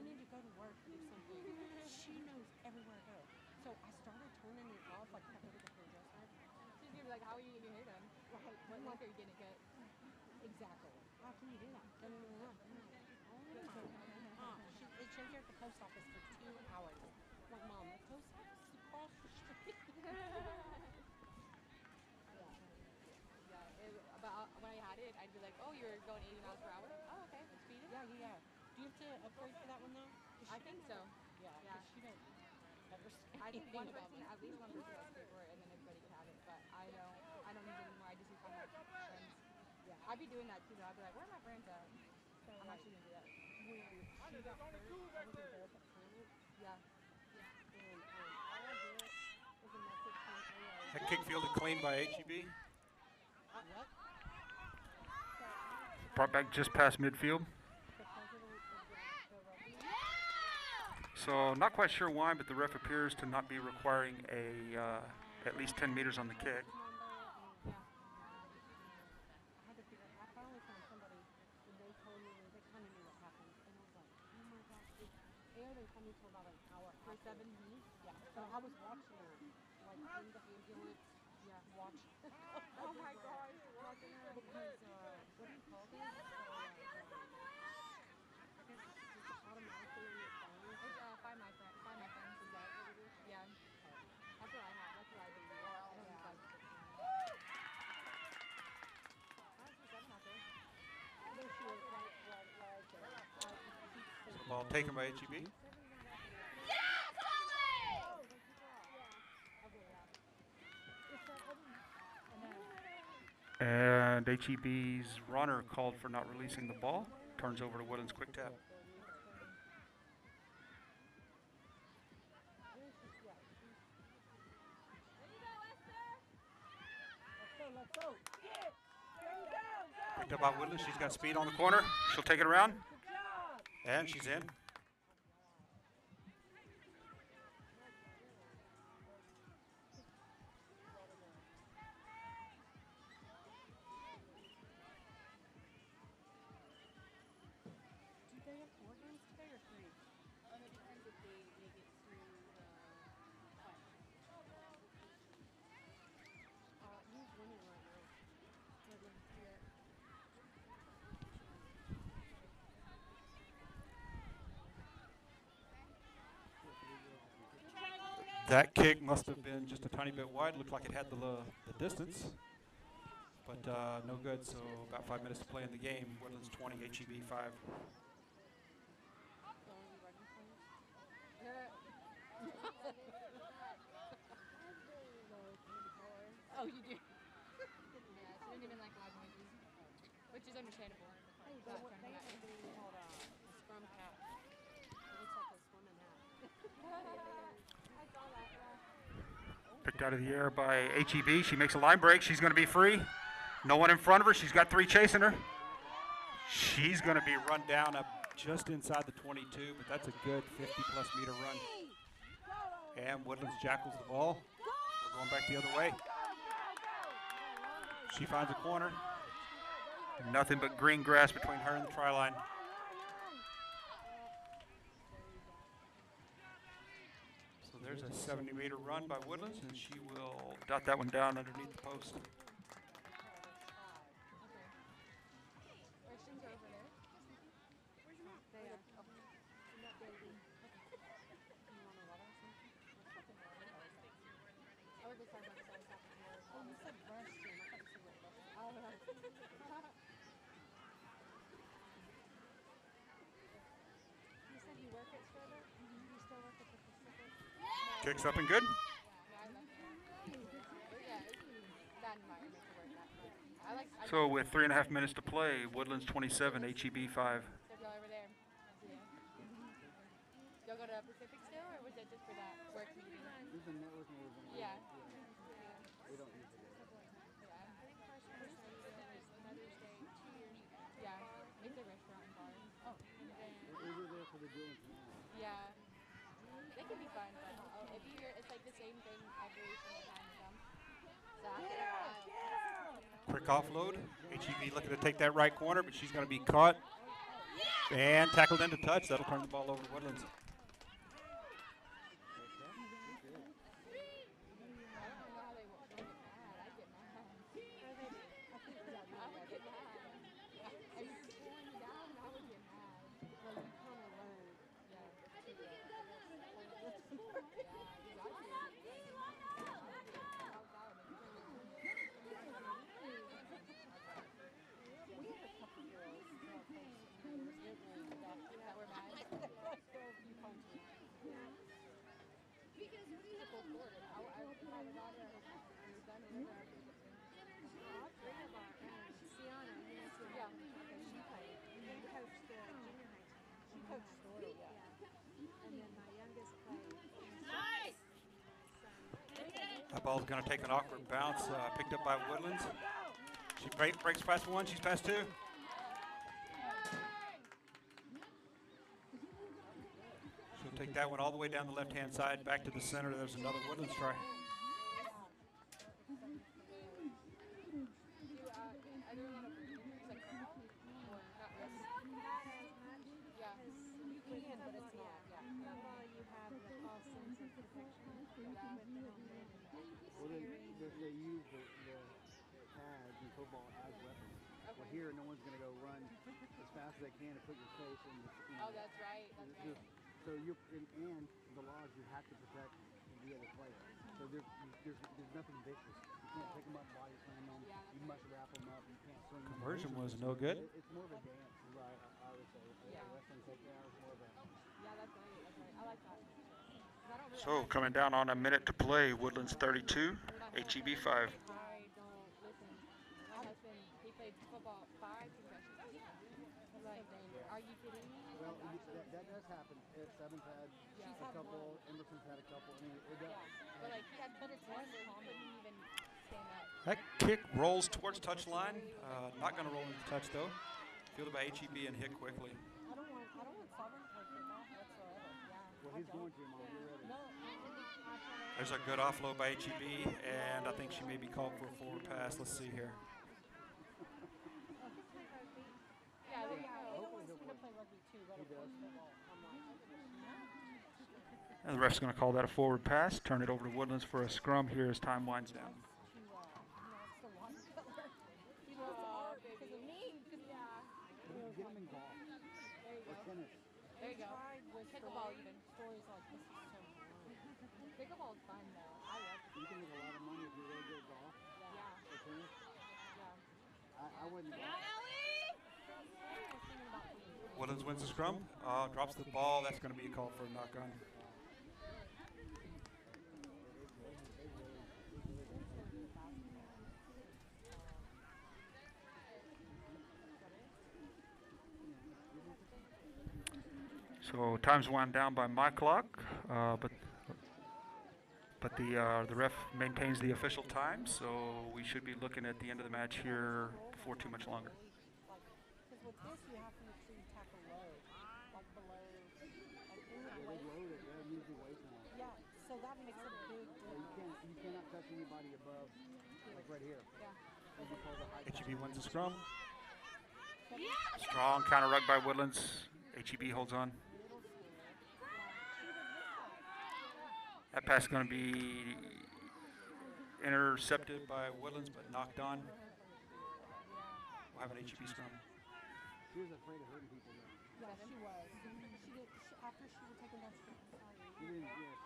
need to go to work or something. She knows everywhere I go. So I started turning it off, like I go to the hairdresser. She's gonna be like, how are you gonna get hair done? Right. What month are you getting cut? Exactly. How can you do that? Oh my it shows here at the post office for 2 hours. I'm like, Mom, the post office is across the street. But when I had it, I'd be like, oh, you're going 80 miles per hour? Oh, okay. Speed it? Yeah. Do you have to upgrade for that one though? I think so. Yeah. Yeah. She don't ever say I think anything one about person, me. at least one person has to pay for it, and then everybody can have it. But I don't need it anymore. I just use my friends. Yeah. I'd be doing that too, though. I'd be like, where are my friends at? So I'm like, actually gonna do that. when she got hurt, I was in both appointments. Yeah. And all I did was a message from AO. That kick fielded clean by HEB. What? Brought back just past midfield. The president of the rugby. So not quite sure why, but the ref appears to not be requiring a at least 10 meters on the kick. Number and didn't come until about an hour For after. 7 minutes? Yeah. So I was watching her, like in the ambulance. Yeah, watch. Oh my gosh, watching her. Because what do you call this? So I guess it's automatically on your phone. It's Find My Friends. Find My Friends. Is that what it is? Yeah. That's what I have. That's what I've been using. I don't use like. How's your 7 out there? There she is, right there. So ball taken by HEB. And HEB's runner called for not releasing the ball. Turns over to Woodlands quick tap. Let's go. There you go. Picked up by Woodlands. She's got speed on the corner. She'll take it around. Good job. And she's in. Do they have 4 games today or 3? It depends if they make it through the final. Who's winning right now? Woodlands. Yeah. That kick must have been just a tiny bit wide. Looked like it had the distance. But no good, so about 5 minutes to play in the game. Woodlands 20, HEB 5. Oh, you do? Yeah, she didn't even like loud noises, which is understandable. Hey, they have a thing called a scrum cap. It looks like a swimming hat. I saw that, yeah. Picked out of the air by HEB. She makes a line break. She's going to be free. No one in front of her. She's got 3 chasing her. She's going to be run down up just inside the 22, but that's a good 50-plus meter run. And Woodlands jackals the ball. We're going back the other way. She finds a corner. Nothing but green grass between her and the try line. So there's a 70-meter run by Woodlands, and she will dot that one down underneath the post. Questions are over there. Where's your mom? They are. Oh. In that building. You want a water or something? I would look like I was talking to her. Oh, you said restroom. I thought you said restroom. Oh, no. You said you work at Strawberry? You still work at the Pacific? Kicks up and good. So with 3.5 minutes to play, Woodlands 27, HEB 5. Y'all over there. Y'all go to Pacific still, or was it just for that work meeting? We've been networking with them. Yeah. We don't use it. Yeah. It's a restaurant and bar. Oh. We were there for the Jewel tonight. Yeah. They can be fun, but it's like the same thing every single time we come. So after a while. Quick offload. HEB looking to take that right corner, but she's going to be caught and tackled into touch. That'll turn the ball over to Woodlands. That ball's going to take an awkward bounce, picked up by Woodlands. She breaks past 1, she's past 2. She'll take that one all the way down the left-hand side, back to the center. There's another Woodlands try. they use the pads in football as weapons. Well, Okay. here, no one's going to go run as fast as they can to put your face in the. Oh, that's right. That's right. So and the laws, you have to protect the other player. So there's nothing vicious. You can't pick them up, body slam them. Yeah, You must wrap them up. You can't swing them. Conversion was no good. It's more of a dance, is what I would say. Yeah. Wrestling takedown is more of a. Yeah, that's right. That's right. I like that. 'Cause I don't really So coming down on a minute to play, Woodlands 32, HEB 5. I don't listen. My husband, he played football 5 concussions. Like, are you kidding me? Well, that does happen. Seven's had a couple. Emerson's had a couple. I mean, it does. But like, he had, but it's one where he couldn't even stand up. That kick rolls towards touchline. Not going to roll into touch though. Fielded by HEB and hit quickly. I don't want Sovereign to play football whatsoever. Yeah. Well, he's going to, Mom. You're ready. No, There's a good offload by HEB, and I think she may be called for a forward pass. Let's see here. Yeah, there you yeah, go. Ada wants me to play rugby too, but of course football. I'm like, And the ref's going to call that a forward pass. Turn it over to Woodlands for a scrum here as time winds down. he wants to watch Butler. He wants to art because of me. Yeah. Get him in golf There you or go. tennis. There you go. Tried with Pickleball even. stories like this is so boring. Pickleball's fun though. I love it. You can make a lot of money if you're really good at golf Yeah. or tennis. Yeah. I wouldn't. Woodlands wins the scrum. Drops the ball. That's going to be a call for a knock on. So time's wound down by my clock, but the ref maintains the official time, so we should be looking at the end of the match here before too much longer. Because with this, you have to make sure you tackle low, like below, like in the They waist. load it. They're usually waist now. Yeah, so that makes a big difference. You cannot touch anybody above, like right here. Yeah. This is called a high HEB wins the scrum. Strong counter rug by Woodlands. HEB holds on. That pass is going to be Intercepted by Woodlands, but knocked on. We'll have an HEB scrum. She was afraid of hurting people though. Yeah, she was. After she was taken down, she was sorry. She didn't use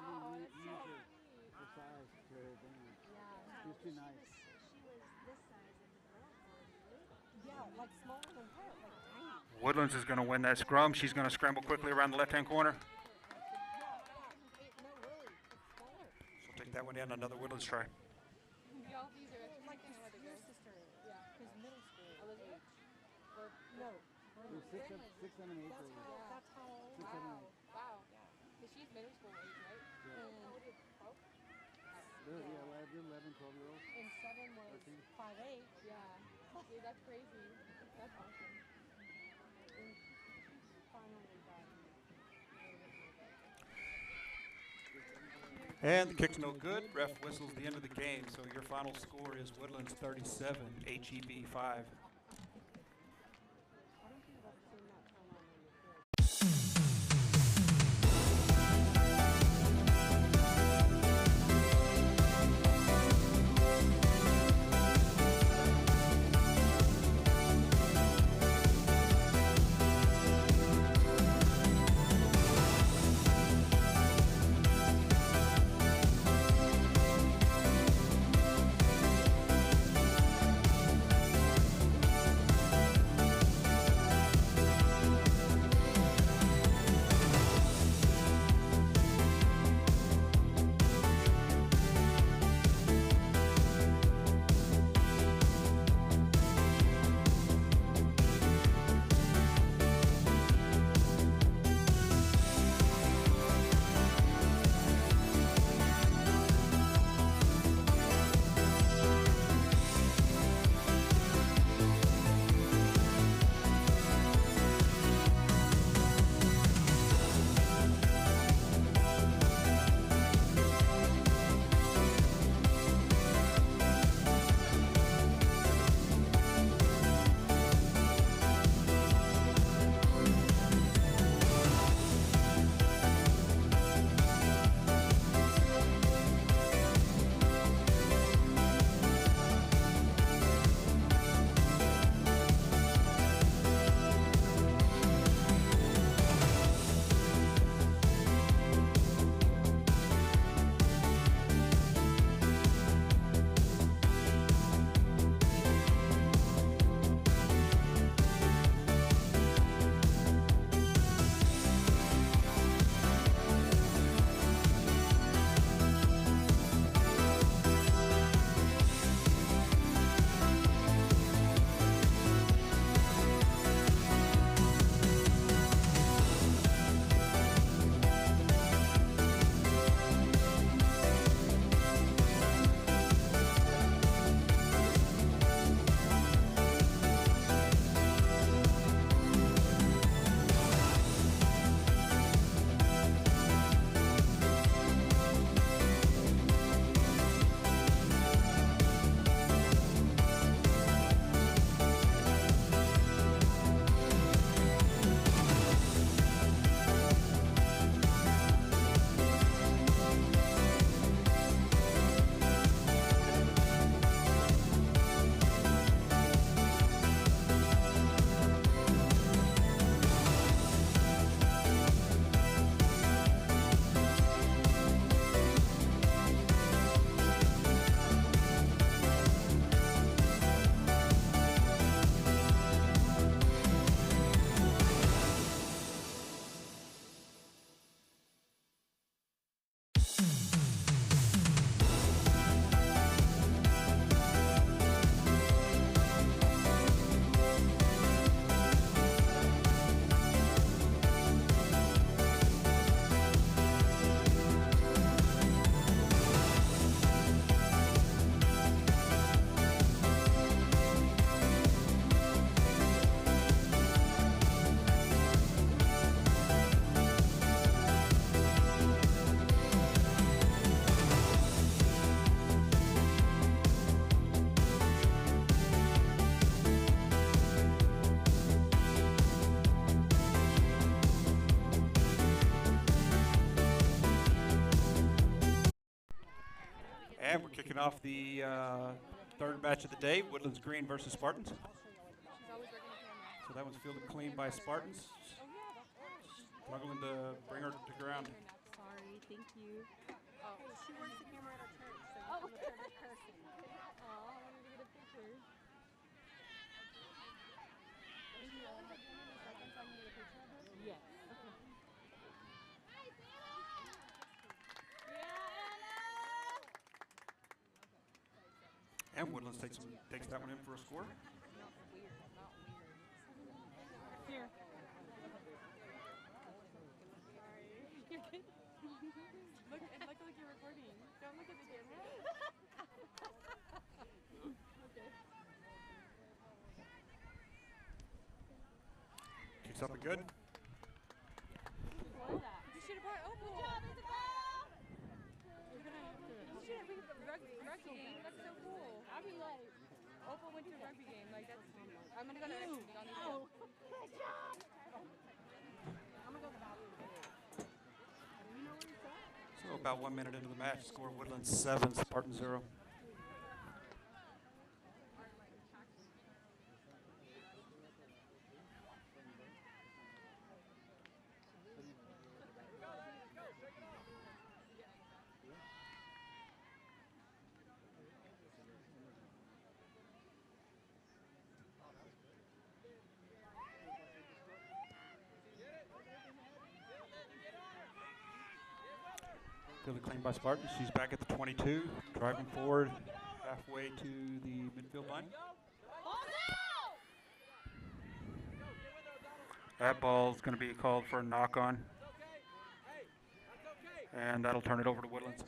her size to her advantage. She was too nice. Yeah, like smaller than her, like tiny. Woodlands is going to win that scrum. She's going to scramble quickly around the left-hand corner. No, really, it's smaller. She'll take that one in. Another Woodlands try. Y'all, these are Like kind of your sister is. Yeah. His middle school. Elizabeth. No. There's 6, 7, 8 grades. That's how old. 6, 7, 8. Wow. Because she's middle school age, right? Yeah, well, they're 11, 12-year-olds. And 7 was 5'8". Yeah. Dude, that's crazy. That's awesome. And finally got And the kick's no good. Ref whistles the end of the game. So your final score is Woodlands 37, HEB 5. And we're kicking off the third match of the day, Woodlands Green versus Spartans. She's always working the camera. So that one's fielded clean by Spartans. Oh yeah, that's right. Struggling to bring her to ground. Sorry, thank you. Oh. Hey, she works the camera at our church, so Oh. I'm a favorite person. Oh, I wanted to get a picture. Yes. And Woodlands takes that one in for a score. Not weird. Not weird. Here. Sorry. You're good. Look like you're recording. Don't look at the camera. Okay. Kicks up and good. What is that? You should have brought Opal. Good job, Isabel. You're gonna have to. You should have rugby game. That's so cool. I'd be like, Opal went to a rugby game. Like that's. I'm gonna go to next week. I'll need to. Good job! I'm gonna go to the bathroom. You know where it's at? So about 1 minute into the match, score Woodlands 7, Spartan 0. Fielded clean by Spartans. She's back at the 22, driving forward halfway to the midfield line. That ball's going to be called for a knock-on. And that'll turn it over to Woodlands.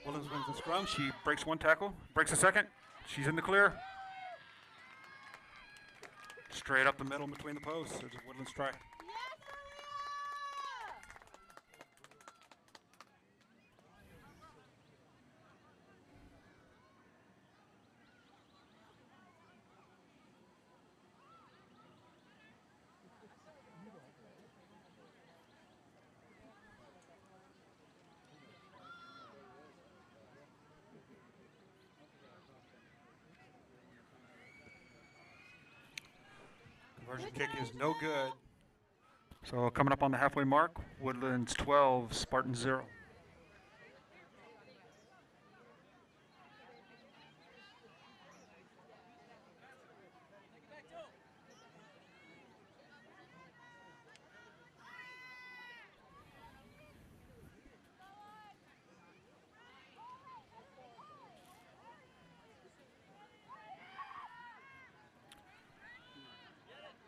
Woodlands wins the scrum. She breaks one tackle, breaks a second. She's in the clear. Straight up the middle between the posts. There's a Woodlands try. Conversion kick is no good. So coming up on the halfway mark, Woodlands 12, Spartan 0.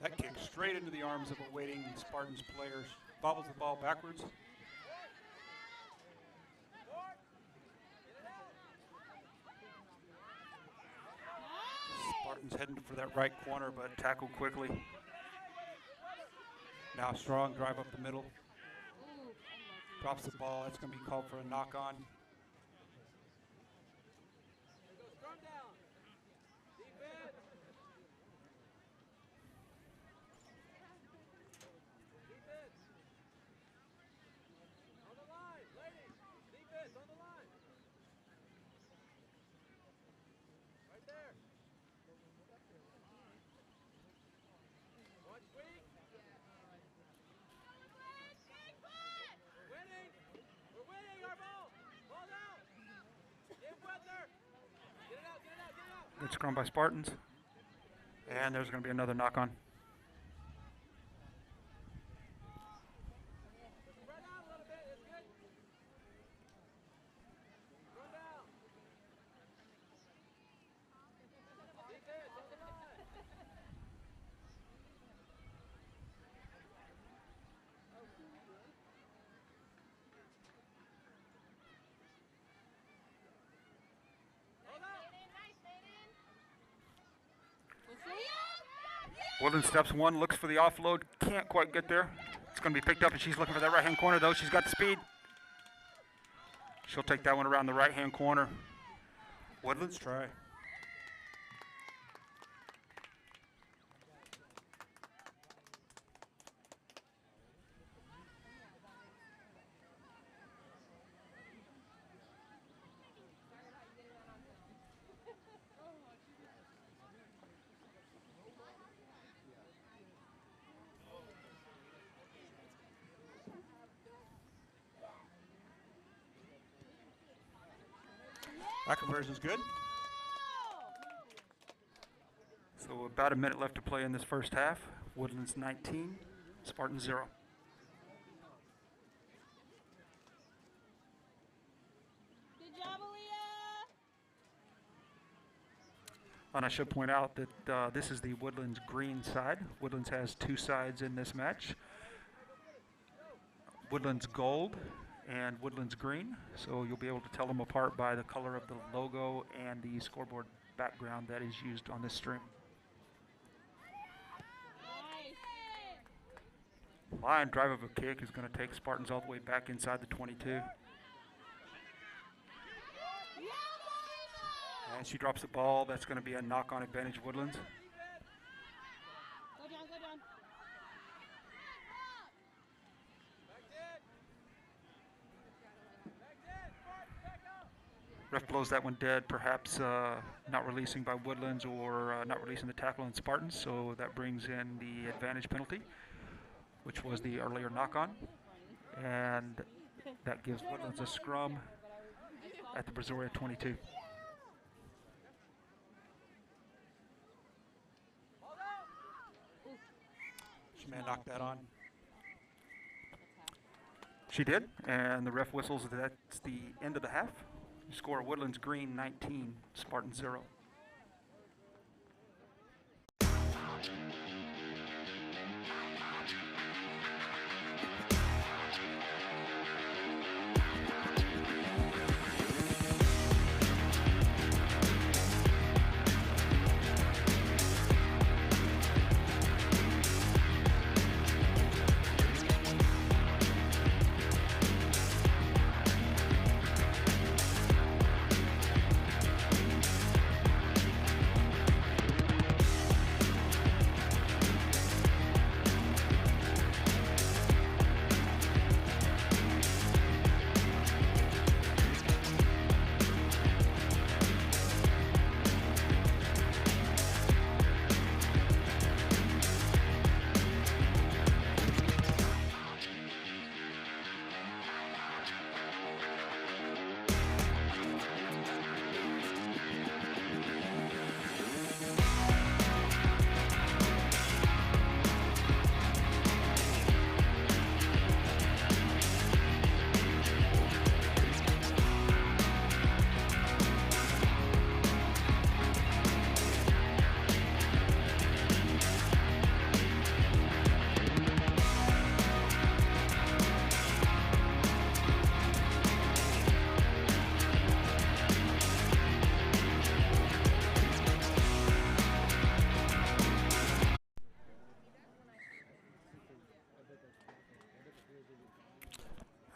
That kick straight into the arms of a waiting Spartans player. Bobbles the ball backwards. Spartans heading for that right corner, but tackled quickly. Now strong drive up the middle. Drops the ball. That's going to be called for a knock-on. Good scrum by Spartans. And there's going to be another knock-on. Woodland steps one, looks for the offload, can't quite get there. It's going to be picked up, and she's looking for that right-hand corner, though. She's got the speed. She'll take that one around the right-hand corner. Woodlands try. That conversion's good. So about a minute left to play in this first half. Woodlands 19, Spartans 0. Good job, Aaliyah. And I should point out that this is the Woodlands green side. Woodlands has two sides in this match. Woodlands gold and Woodlands green. So you'll be able to tell them apart by the color of the logo and the scoreboard background that is used on this stream. Line drive of a kick is going to take Spartans all the way back inside the 22. And she drops the ball. That's going to be a knock-on advantage, Woodlands. Go down, go down. Ref blows that one dead, perhaps not releasing by Woodlands or not releasing the tackle on Spartans, so that brings in the advantage penalty, which was the earlier knock-on, and that gives Woodlands a scrum at the Brazoria 22. She may have knocked that on. She did, and the ref whistles that that's the end of the half. Score Woodlands green 19, Spartans 0.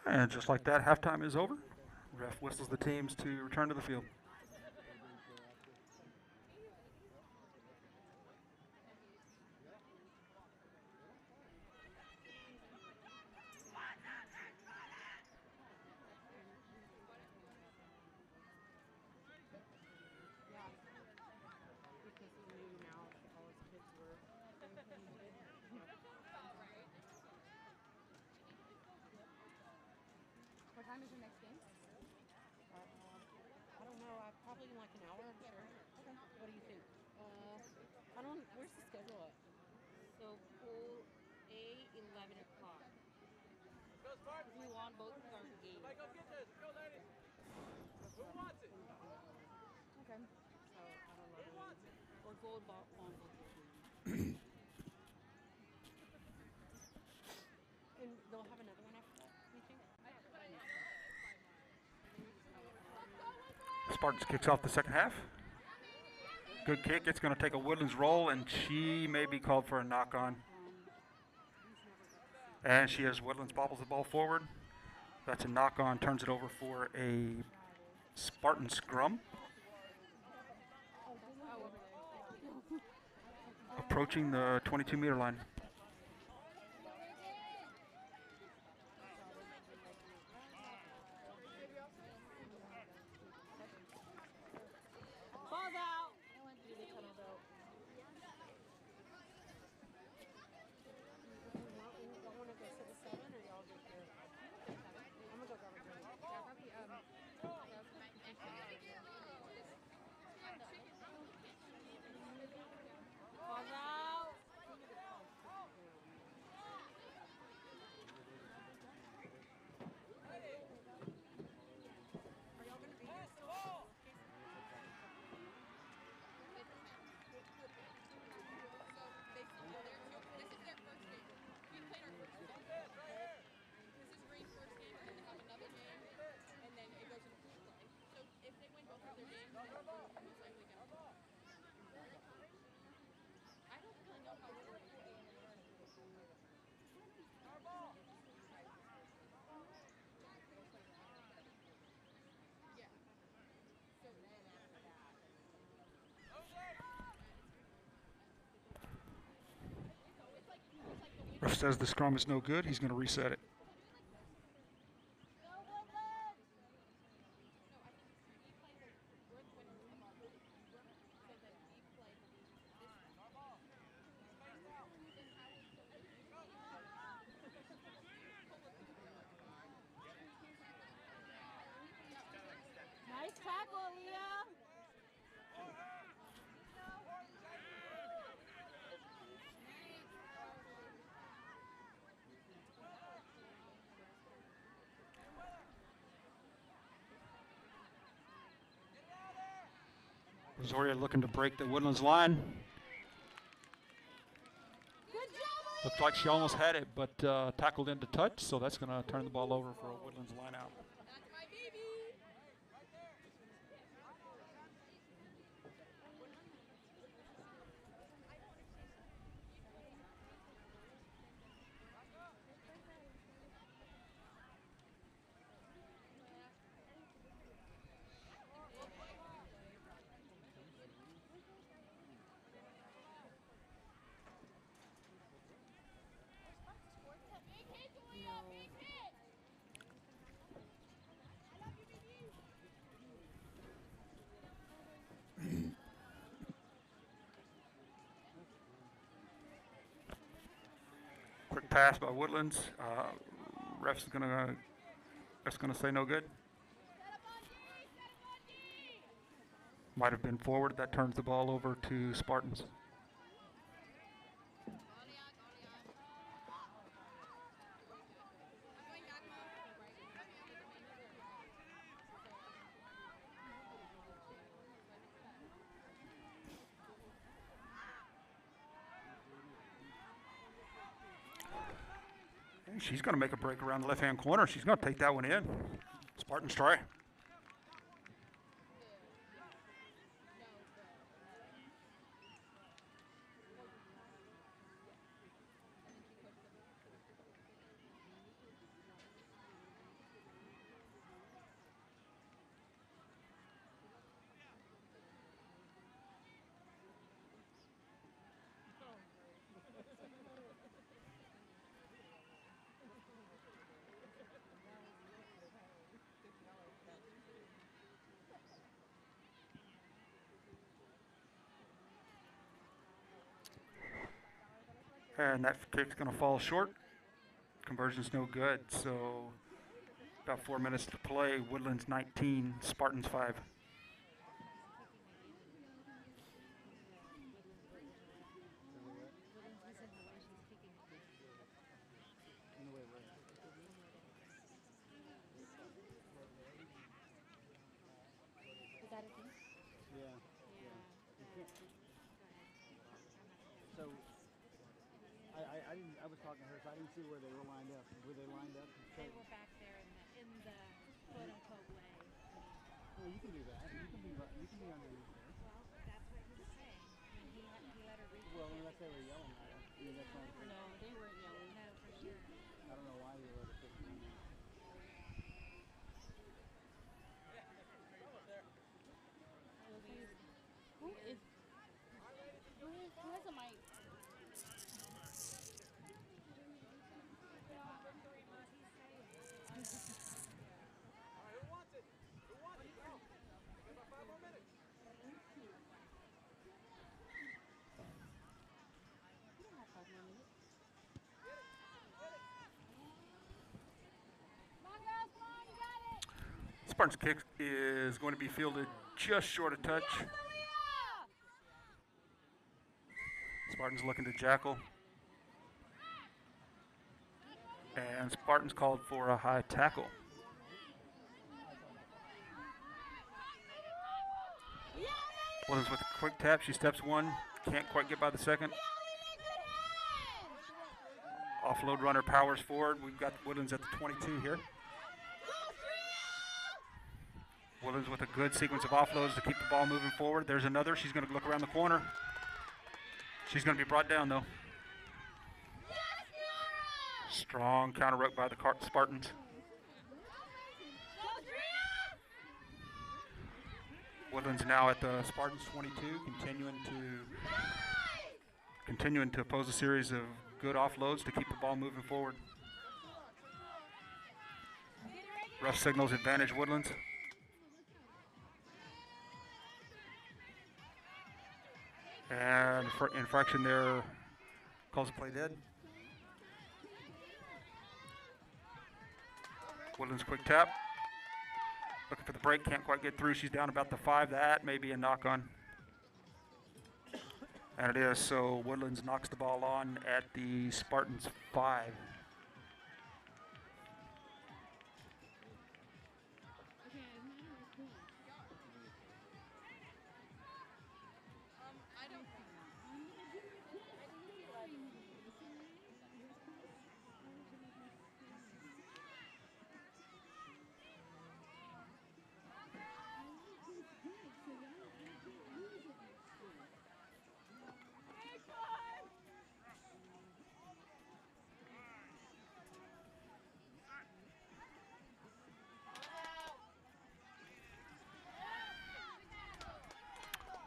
And just like that, halftime is over. Ref whistles the teams to return to the field. Because he knew now all his kids were. What time is your next game? I don't know. Probably in like an hour, I'm sure. Okay. What do you think? I don't. Where's the schedule at? So pool A, 11 o'clock. We won both of our games. Okay. So I don't know. Or gold ball on both of them. And they'll have another one after that, you think? Spartans kicks off the second half. Good kick. It's going to take a Woodlands roll, and she may be called for a knock-on. And she has Woodlands bobbles the ball forward. That's a knock-on, turns it over for a Spartan scrum. Approaching the 22-meter line. Ball's out. Ball's out. Ref says the scrum is no good. He's going to reset it. Nice tackle, Leah. Zoria looking to break the Woodlands line. Good job, Looked like she almost had it, but tackled into touch, so that's going to turn the ball over for a Woodlands line out. Quick pass by Woodlands. Ref's gonna say no good. Might have been forward. That turns the ball over to Spartans. She's going to make a break around the left-hand corner. She's going to take that one in. Spartans try. And that kick's going to fall short. Conversion's no good, so about 4 minutes to play. Woodlands 19, Spartans 5. Is that a thing? Yeah. So I was talking to her, so I didn't see where they were lined up. Were they lined up? They were back there in the quote unquote way. Well, you can do that. You can be underneath there. Well, that's what he was saying. Well, unless they were yelling at us. I mean, that's not No, they weren't yelling. No, for sure. I don't know why they let us put the in there. Who has a mic? You don't have 5 more minutes. Come on, girls, come on, you got it. Spartans kick is going to be fielded just short of touch. Spartans looking to jackal. And Spartans called for a high tackle. Woodlands with a quick tap. She steps one. Can't quite get by the second. Offload runner powers forward. We've got Woodlands at the 22 here. Woodlands with a good sequence of offloads to keep the ball moving forward. There's another. She's going to look around the corner. She's going to be brought down, though. Strong counter ruck by the Spartans. Woodlands now at the Spartans 22, continuing to pose a series of good offloads to keep the ball moving forward. Rough signals advantage Woodlands. And infraction there, calls the play dead. Woodlands quick tap. Looking for the break, can't quite get through. She's down about the 5. That may be a knock on. And it is, so Woodlands knocks the ball on at the Spartans 5. I don't.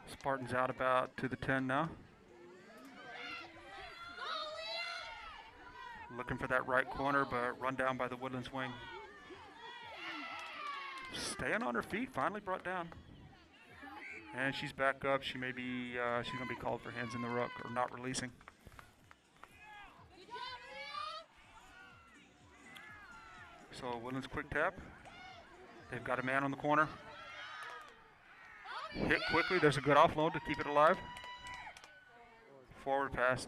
Spartans out about to the 10 now. Looking for that right corner, but run down by the Woodlands wing. Staying on her feet, finally brought down. And she's back up. She may be, she's going to be called for hands in the ruck or not releasing. So Woodlands quick tap. They've got a man on the corner. Hit quickly. There's a good offload to keep it alive. Forward pass.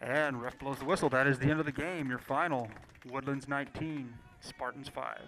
And ref blows the whistle. That is the end of the game. Your final, Woodlands 19, Spartans 5.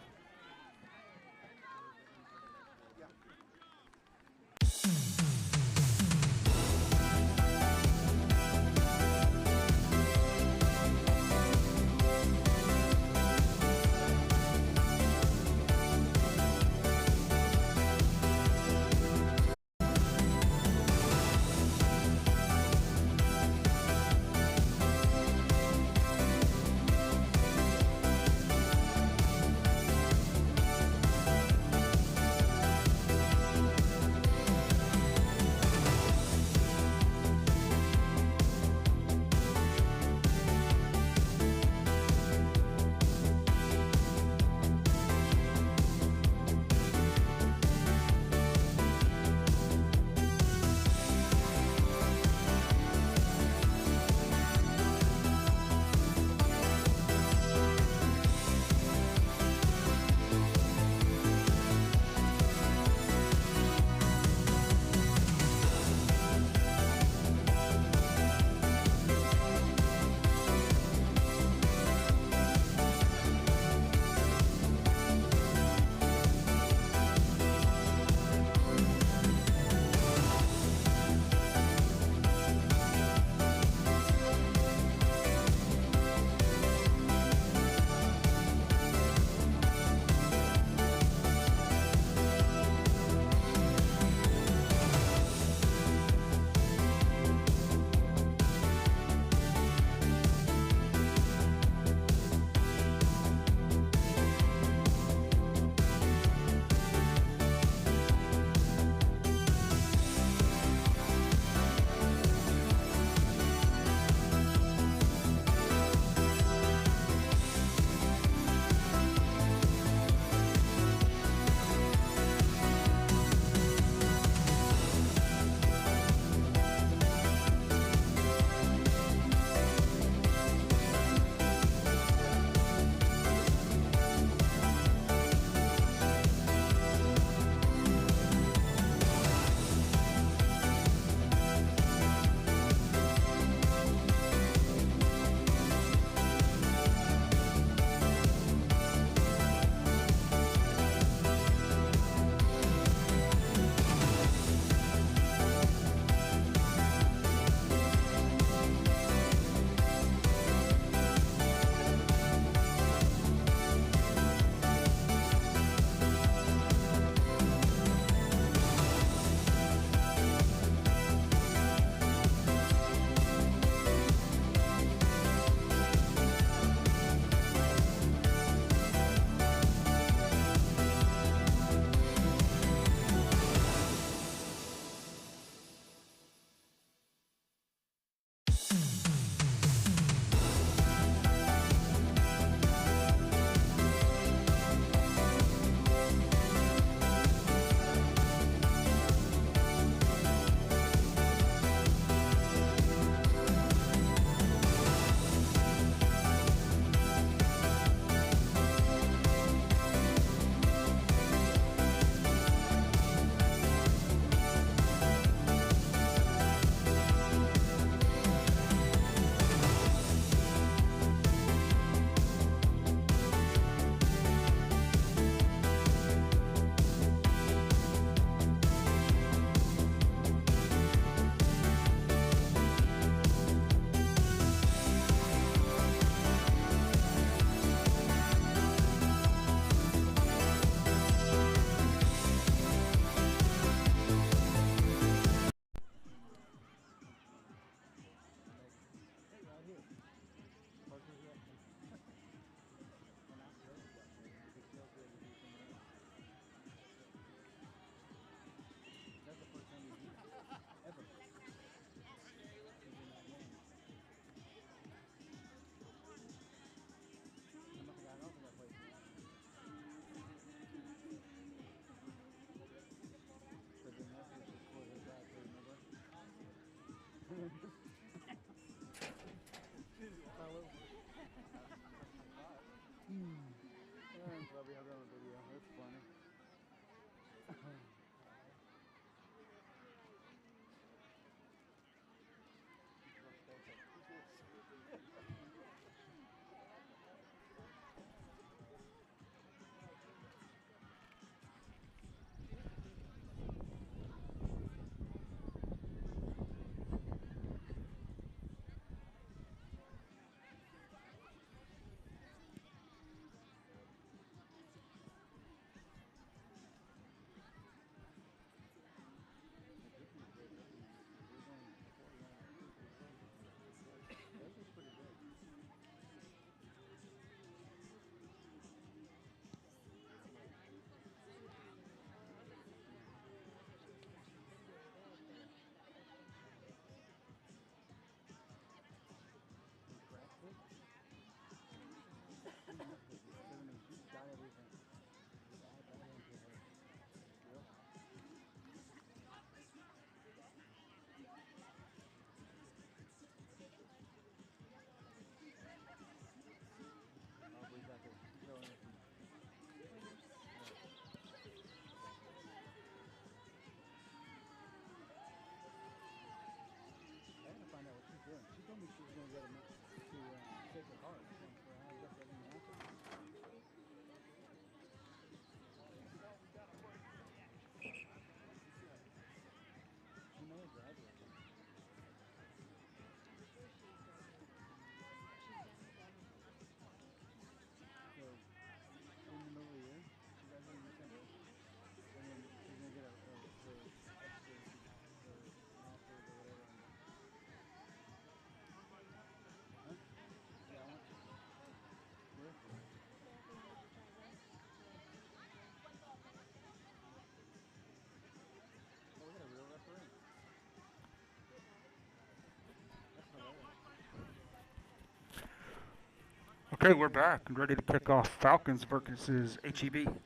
Okay, we're back and ready to kick off Falcons versus HEB.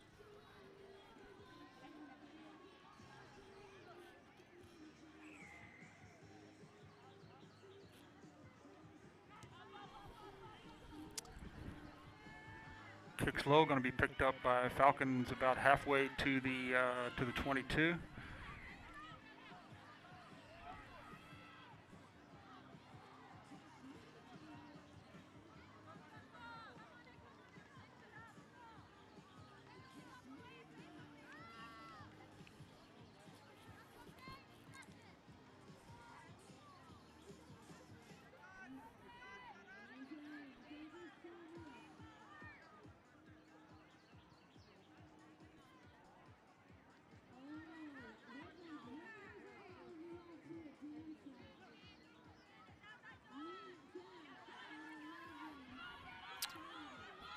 Kick's low, going to be picked up by Falcons about halfway to the 22.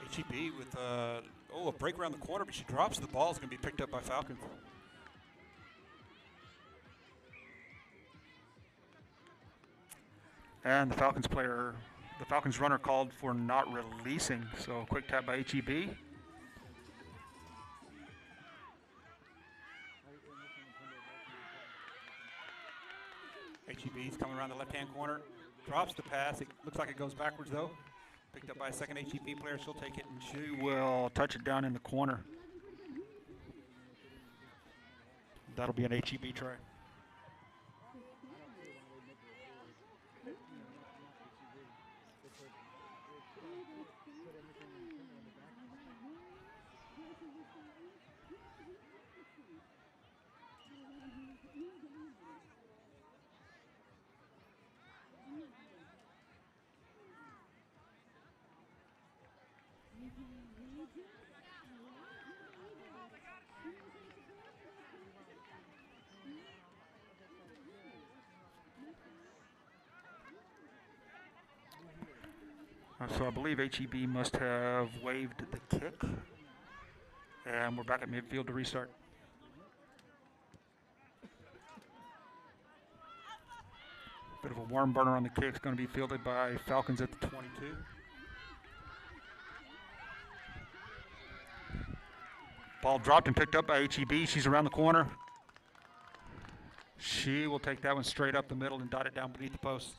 HEB with a break around the corner, but she drops the ball. Is going to be picked up by Falcons. And the Falcons runner called for not releasing. So quick tap by HEB. HEB's coming around the left-hand corner, drops the pass. It looks like it goes backwards though. Picked up by a second HEB player. She'll take it and She will touch it down in the corner. That'll be an HEB try. So I believe HEB must have waived the kick. And we're back at midfield to restart. Bit of a warm burner on the kick. It's going to be fielded by Falcons at the 22. Ball dropped and picked up by HEB. She's around the corner. She will take that one straight up the middle and dot it down beneath the post.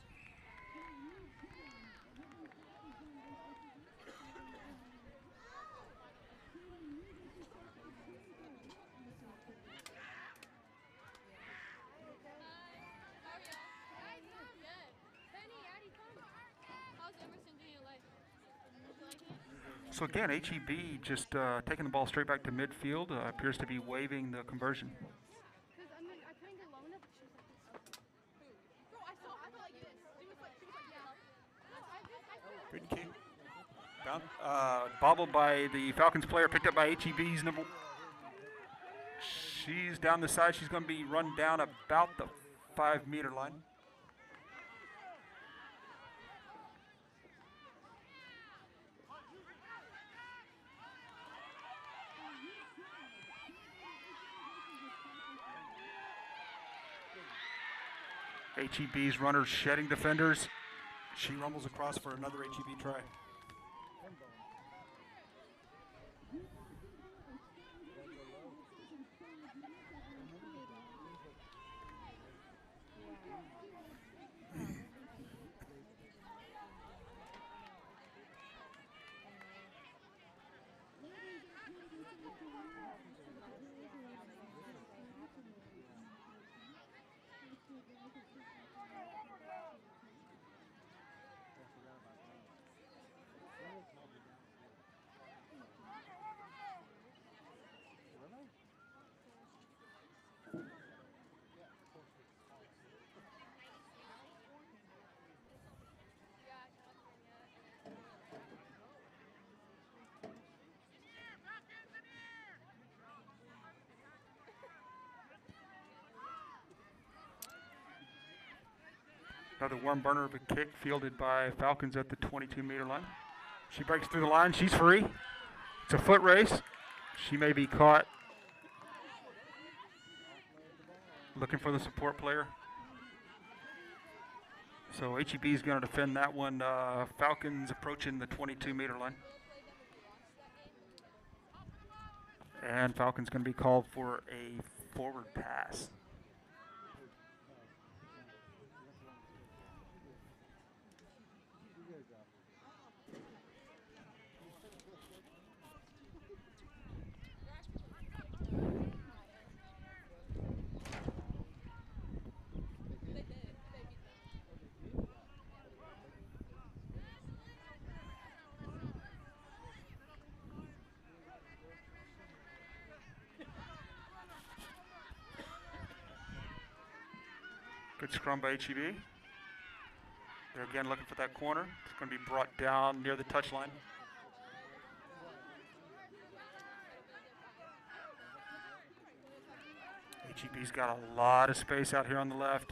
So again, HEB just taking the ball straight back to midfield, appears to be waiving the conversion. Good kick. Down. Bobbled by the Falcons player, picked up by HEB's number. She's down the side. She's going to be run down about the 5-meter line. HEB's runners shedding defenders. She rumbles across for another HEB try. Another warm burner of a kick fielded by Falcons at the 22-meter line. She breaks through the line. She's free. It's a foot race. She may be caught. Looking for the support player. So HEB is going to defend that one. Falcons approaching the 22-meter line. And Falcons going to be called for a forward pass. Good scrum by HEB. They're again looking for that corner. It's going to be brought down near the touchline. HEB's got a lot of space out here on the left.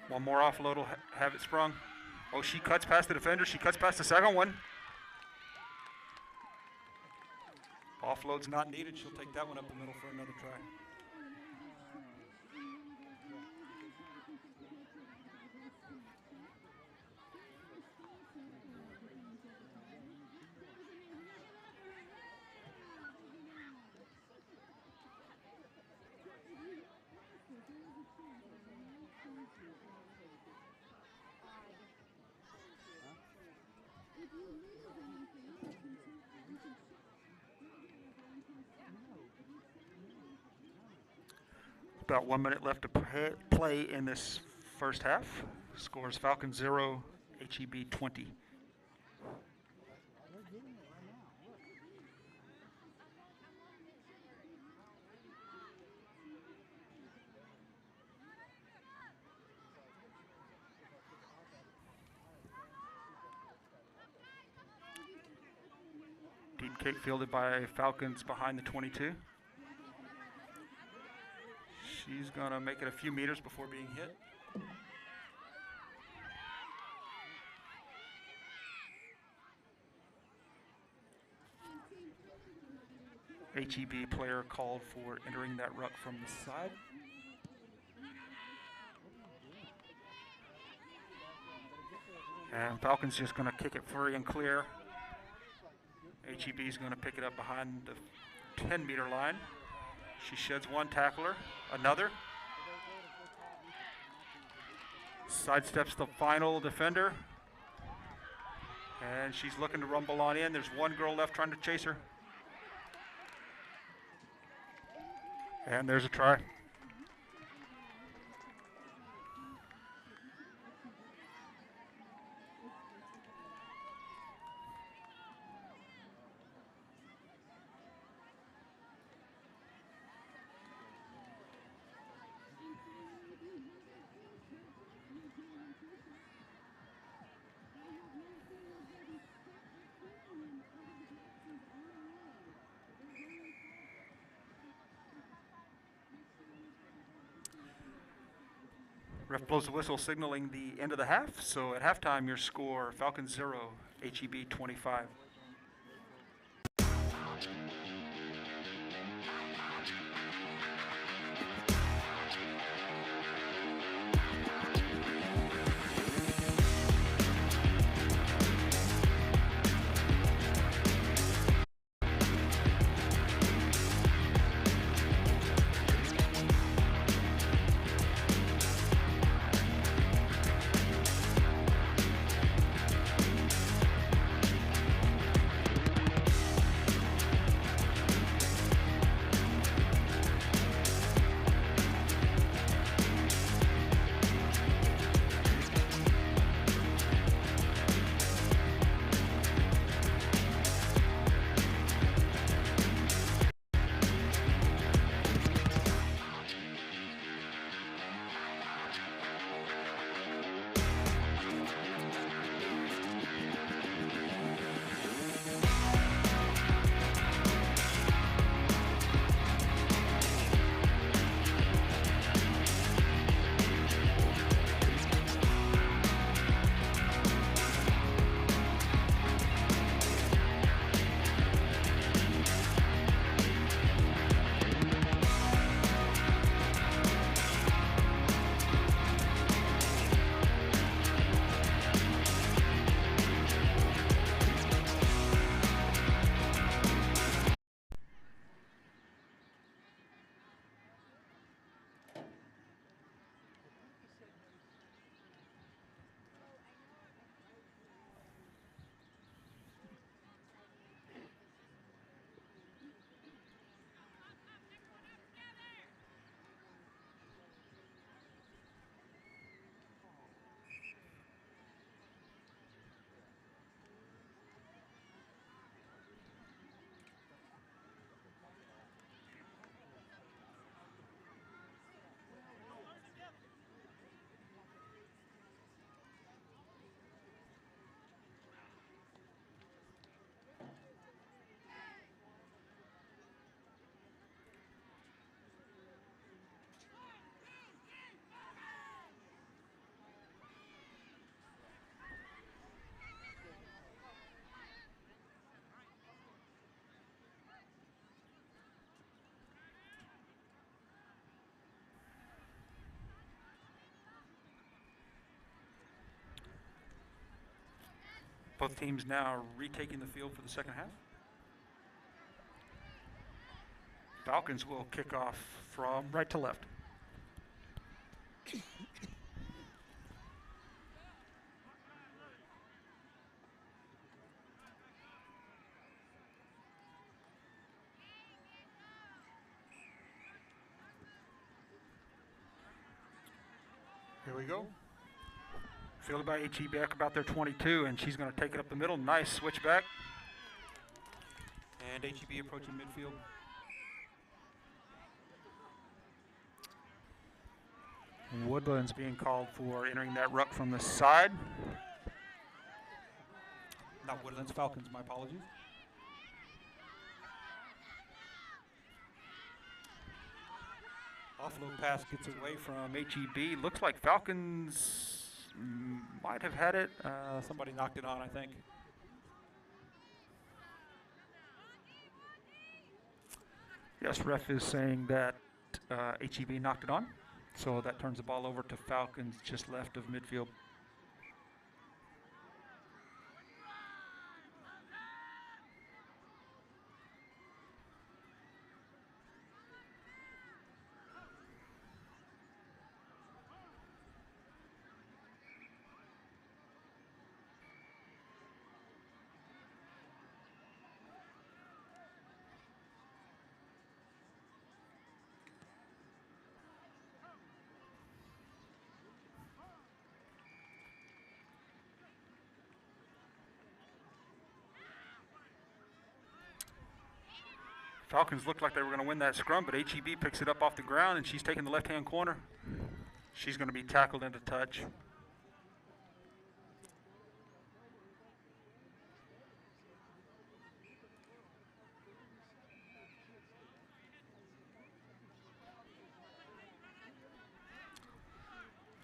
One more offload will have it sprung. Oh, she cuts past the defender. She cuts past the second one. Offload's not needed. She'll take that one up the middle for another try. About 1 minute left to play in this first half. Scores Falcons 0, HEB 20. Deep kick fielded by Falcons behind the 22. She's going to make it a few meters before being hit. HEB player called for entering that ruck from the side. And Falcons just going to kick it free and clear. HEB is going to pick it up behind the 10-meter line. She sheds one tackler, another. Sidesteps the final defender. And she's looking to rumble on in. There's one girl left trying to chase her. And there's a try. Ref blows the whistle signaling the end of the half. So at halftime, your score, Falcons 0, HEB 25. Both teams now retaking the field for the second half. Falcons will kick off from right to left. Here we go. Fielded by H.E. back about their 22, and she's going to take it up the middle. Nice switch back. And HEB approaching midfield. Woodlands being called for entering that ruck from the side. Not Woodlands, Falcons, my apologies. Offload pass gets away from HEB. Looks like Falcons might have had it. somebody knocked it on, I think. Yes, ref is saying that HEB knocked it on. So that turns the ball over to Falcons just left of midfield. Falcons looked like they were going to win that scrum, but HEB picks it up off the ground, and she's taking the left-hand corner. She's going to be tackled into touch.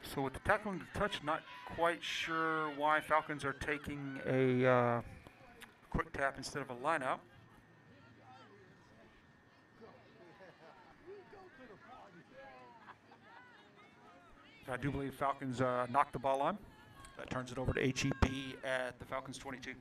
So with the tackle into touch, not quite sure why Falcons are taking a quick tap instead of a line out. I do believe Falcons knocked the ball on. That turns it over to HEB at the Falcons 22.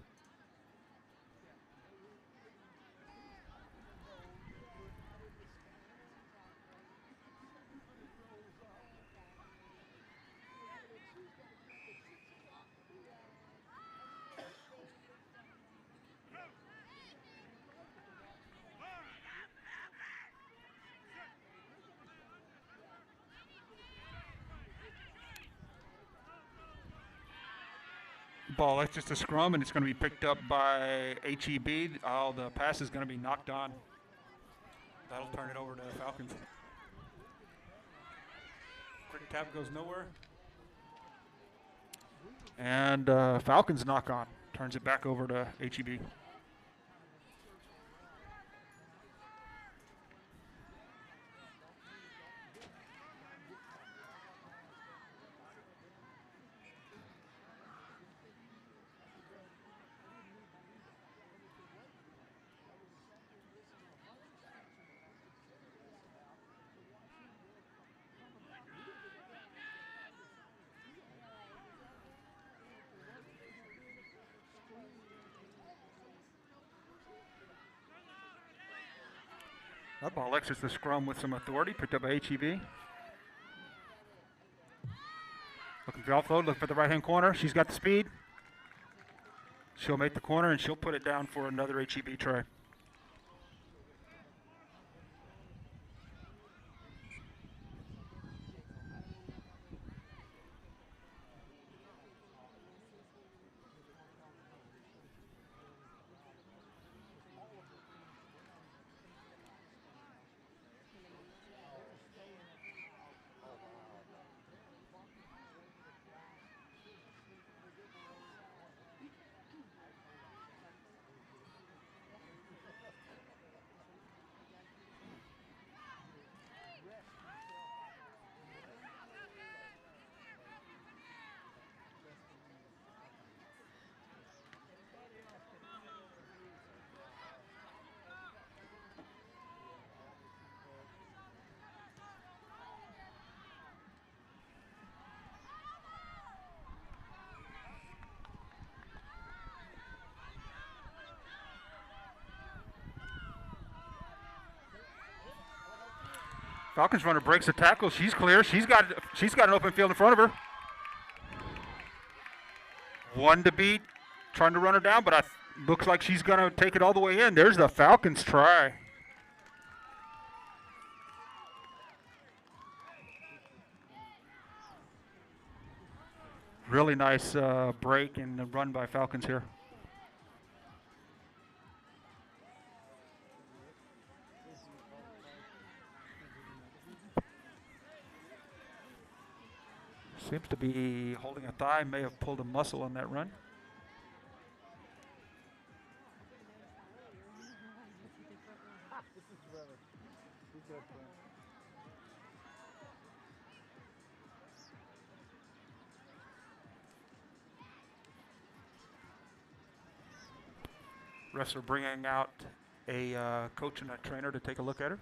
Ball, that's just a scrum, and it's going to be picked up by HEB. Oh, the pass is going to be knocked on. That'll turn it over to Falcons. Quick tap goes nowhere. And Falcons knock on. Turns it back over to HEB. That ball exits the scrum with some authority, picked up by HEB. Looking for the offload, looking for the right-hand corner. She's got the speed. She'll make the corner, and she'll put it down for another HEB try. Falcons runner breaks the tackle. She's clear. She's got an open field in front of her. One to beat, trying to run her down, but looks like she's going to take it all the way in. There's the Falcons try. Really nice break and run by Falcons here. Seems to be holding a thigh, may have pulled a muscle on that run. Refs are bringing out a coach and a trainer to take a look at her.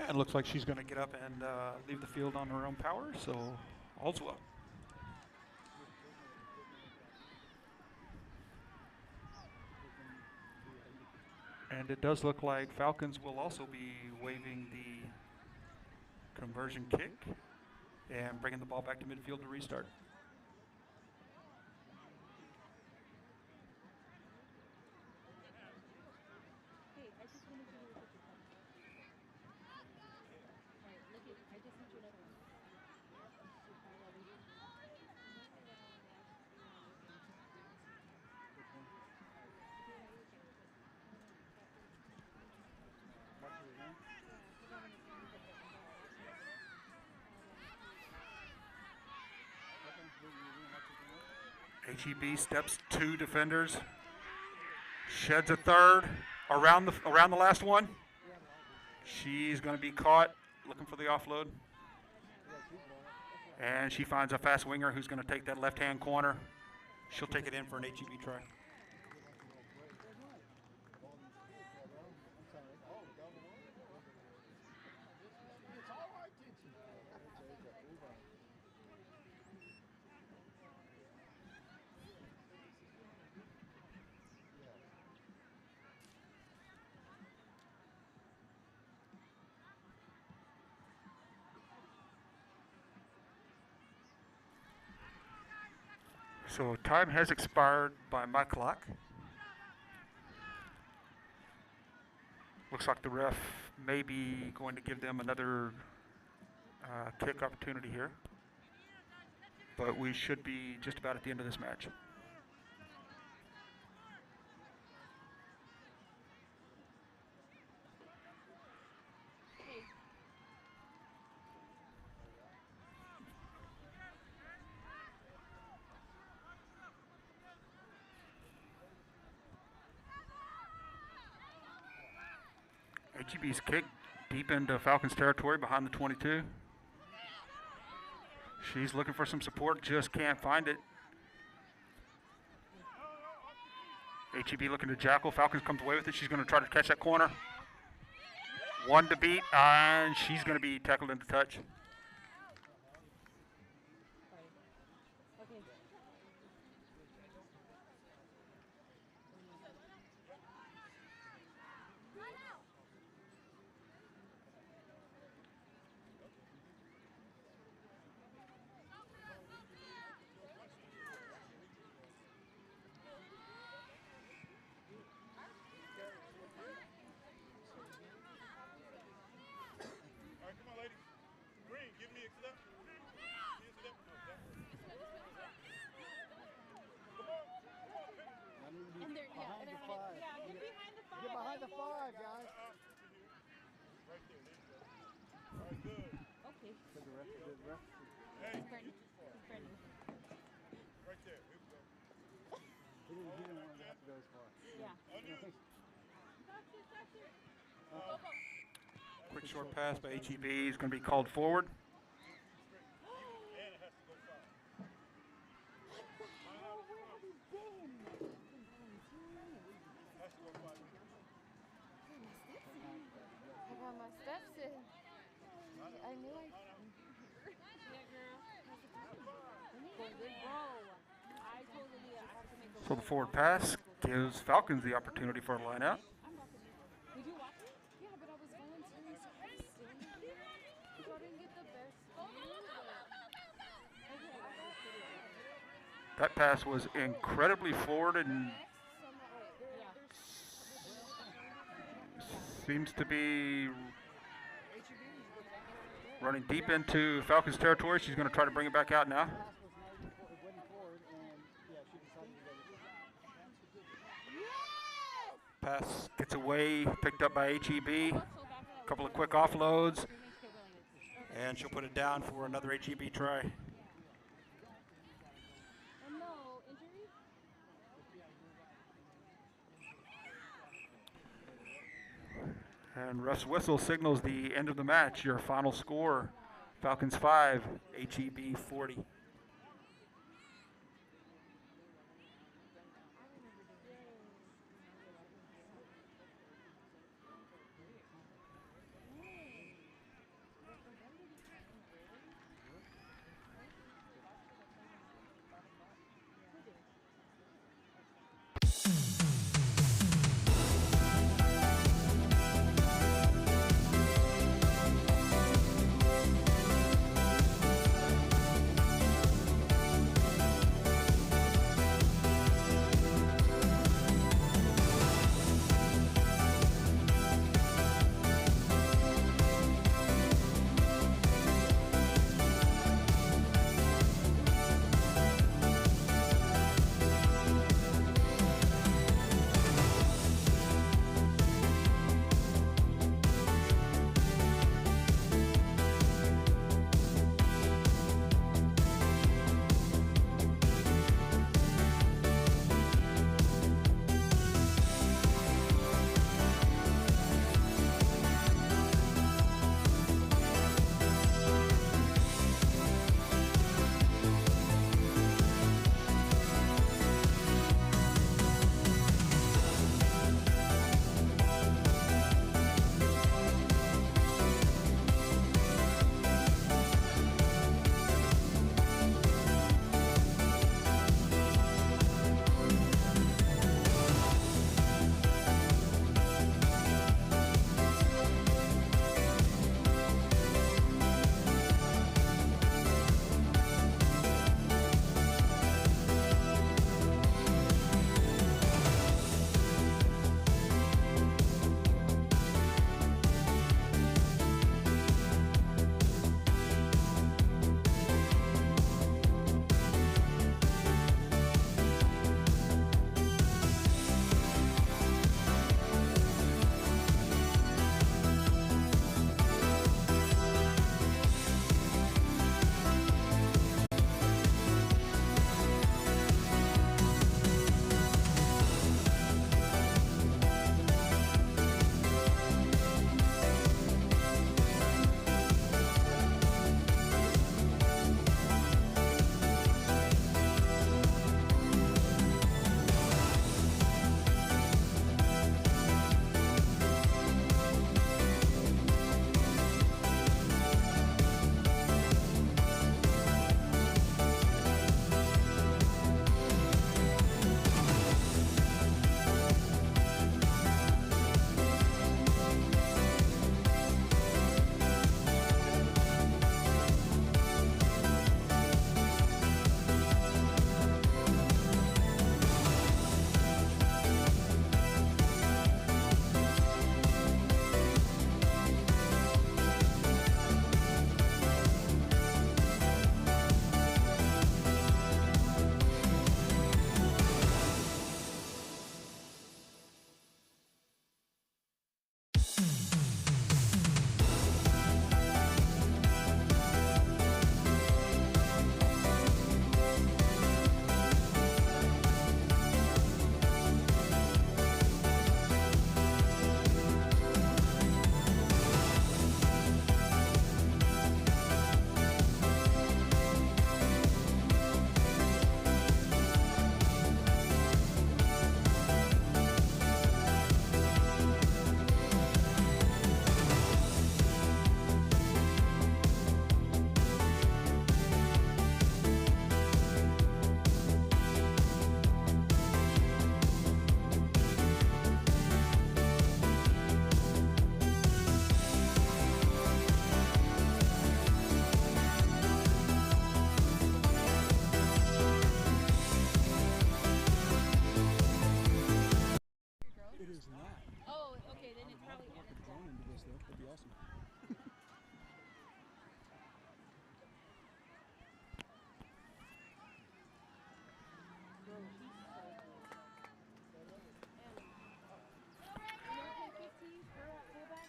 And looks like she's going to get up and leave the field on her own power, so all's well. And it does look like Falcons will also be waving the conversion kick and bringing the ball back to midfield to restart. HEB steps 2 defenders, sheds a third around the last one. She's going to be caught looking for the offload. And she finds a fast winger who's going to take that left-hand corner. She'll take it in for an HEB try. So time has expired by my clock. Looks like the ref may be going to give them another kick opportunity here. But we should be just about at the end of this match. HEB's kick deep into Falcons territory behind the 22. She's looking for some support, just can't find it. HEB looking to jackal. Falcons comes away with it. She's going to try to catch that corner. One to beat, and she's going to be tackled into touch. Quick short pass by HEB is going to be called forward. So the forward pass gives Falcons the opportunity for a line out. Did you watch it? Yeah, but I was volunteering, so I was standing here, so I didn't get the best view. That pass was incredibly forward and seems to be running deep into Falcons territory. She's going to try to bring it back out now. Pass gets away, picked up by HEB. A couple of quick offloads. And she'll put it down for another HEB try. No injury? And Russ whistle signals the end of the match. Your final score, Falcons 5, HEB 40.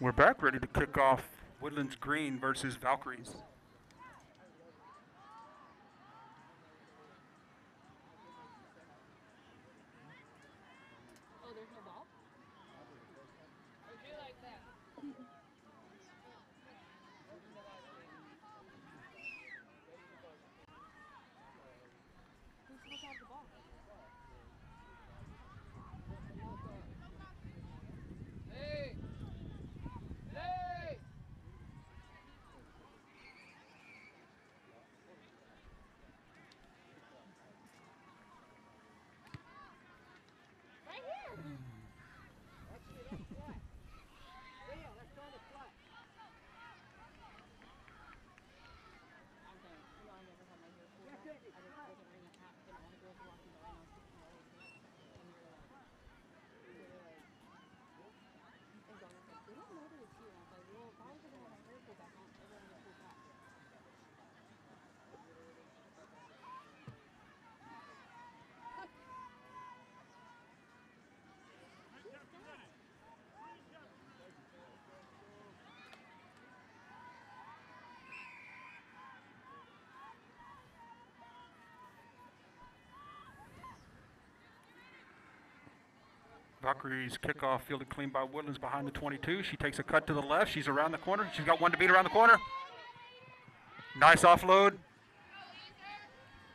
We're back ready to kick off Woodlands Green versus Valkyries. Oh, there's no ball? Would you like that? Who's supposed to have the ball? Hey! Hey! Right here. I'm saying, you know, I never had my hair pulled back. I just wasn't wearing a hat. Didn't want to go to walking by and I was thinking all those things. And you were like, and John was like, they don't know that it's you. And I was like, well, if I was going to have my hair pulled back, I don't ever want to pull back. Valkyrie's kickoff fielded clean by Woodlands behind the 22. She takes a cut to the left. She's around the corner. She's got one to beat around the corner. Nice offload.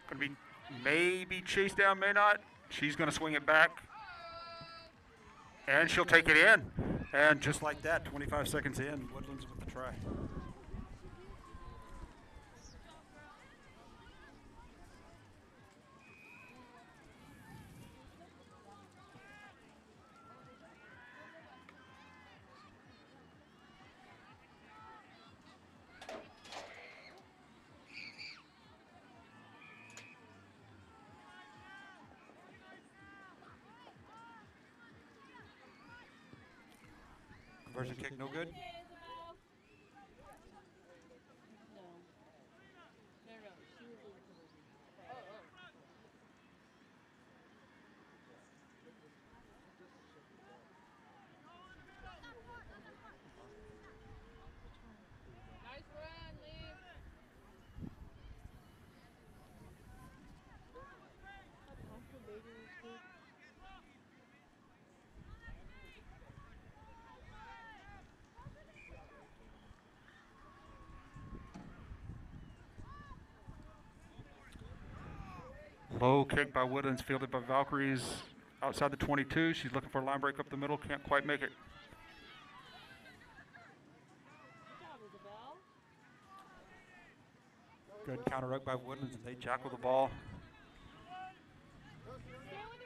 Gonna be maybe chased down, may not. She's gonna swing it back. And she'll take it in. And just like that, 25 seconds in, Woodlands with the try. Conversion kick, no good. No. No, no, she was doing conversion. Nice run, Lee. Low kick by Woodlands, fielded by Valkyries outside the 22. She's looking for a line break up the middle. Can't quite make it. Good job, Isabel. Good counter ruck by Woodlands, and they Jackal the ball. Stay with the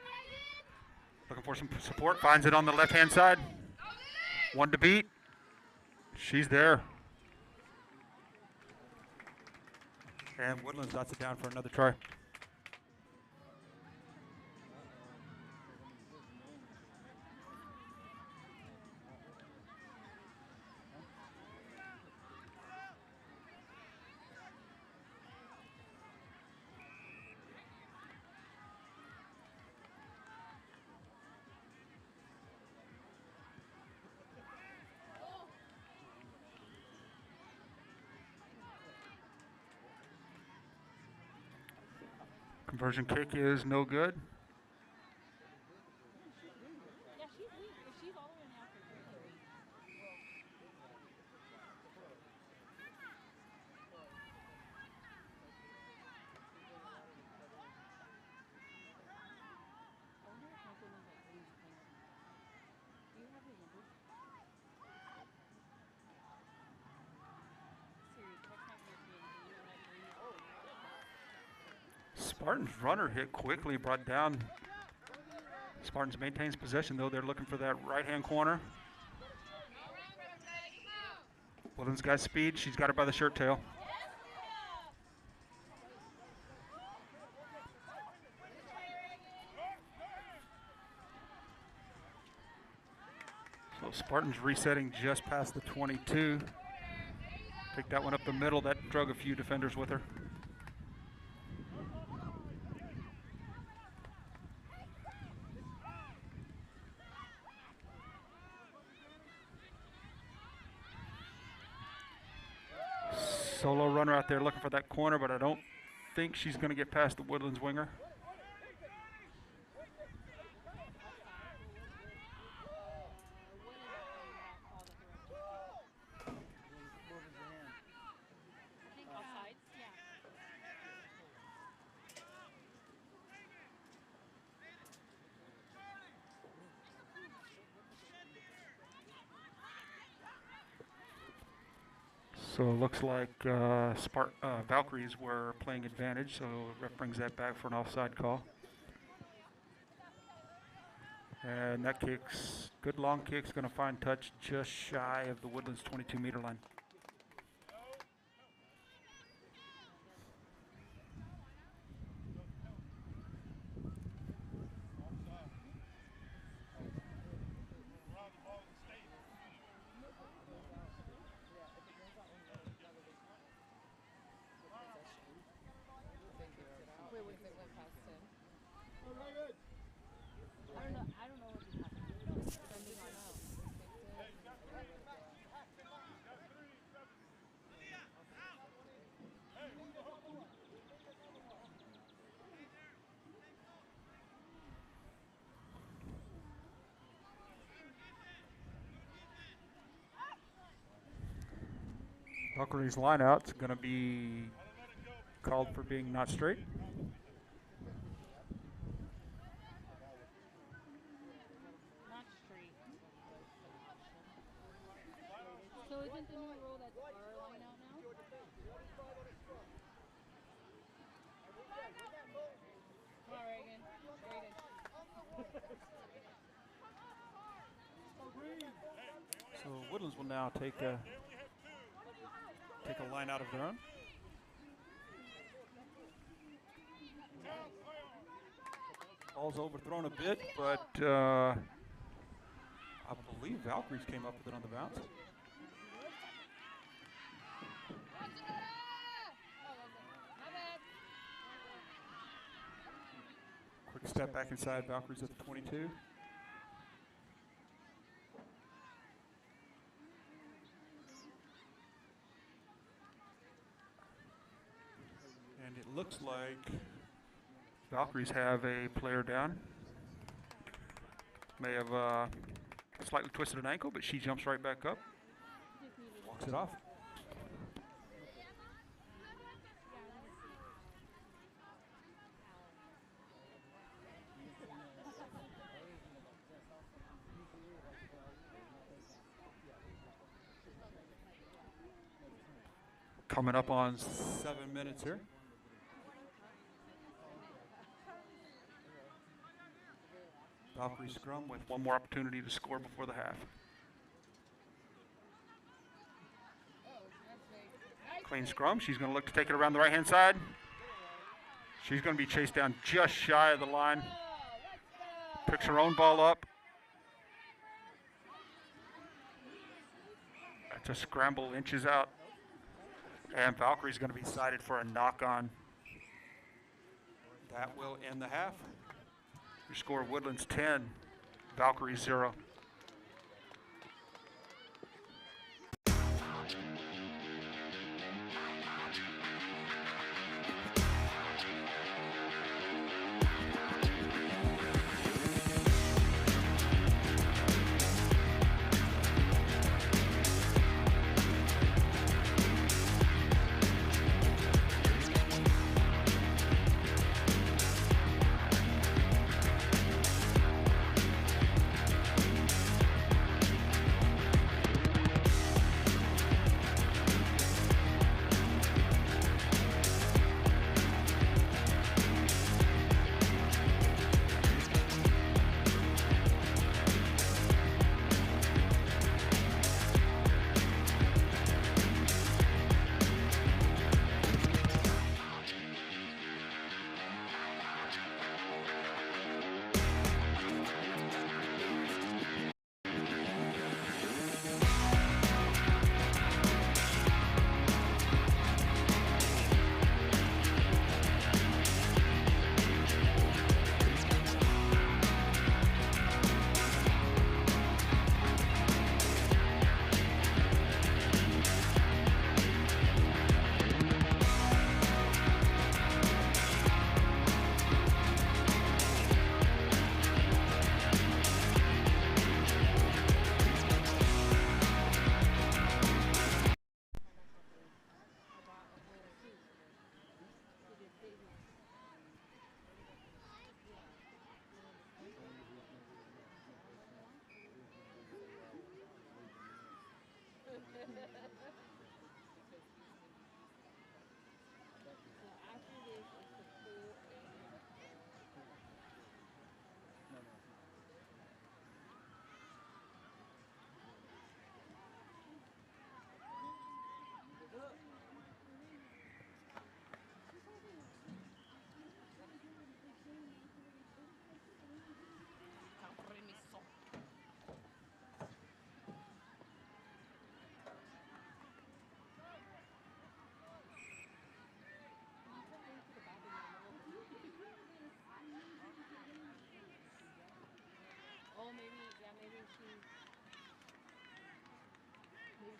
right Looking for some support. Finds it on the left-hand side. One to beat. She's there. And Woodlands dots it down for another try. Conversion kick is no good. Yeah, she's weak. If she's all the way in the outfield, she's weak. I wonder if Michael knows like Lee's plan. Do you have his number? Siri, text my parents again. Do you know that Green is Spartans runner hit quickly, brought down. Spartans maintains possession though. They're looking for that right-hand corner. Woodlands got speed. She's got her by the shirt tail. So Spartans resetting just past the 22. Take that one up the middle. That drug a few defenders with her. Solo runner out there looking for that corner, but I don't think she's going to get past the Woodlands winger. Offsides? Yeah. So it looks like Valkyries were playing advantage, so ref brings that back for an offside call. And that kick's, good long kick's going to find touch just shy of the Woodlands 22-meter line. I don't know what just happened. Depending on how. Valkyrie's lineout's going to be called for being not straight. Not straight. So isn't the new rule that's our line out now? Come on, Reagan. So Woodlands will now take a line out of their own. Ball's overthrown a bit, but I believe Valkyries came up with it on the bounce. Quick step back inside, Valkyries at the 22. And it looks like Valkyries have a player down. May have slightly twisted an ankle, but she jumps right back up. walks it off. Coming up on 7 minutes here. Valkyrie scrum with one more opportunity to score before the half. Clean scrum. She's going to look to take it around the right-hand side. She's going to be chased down just shy of the line. Picks her own ball up. That's a scramble, inches out. And Valkyrie's going to be cited for a knock-on. That will end the half. Your score, Woodlands 10, Valkyries 0.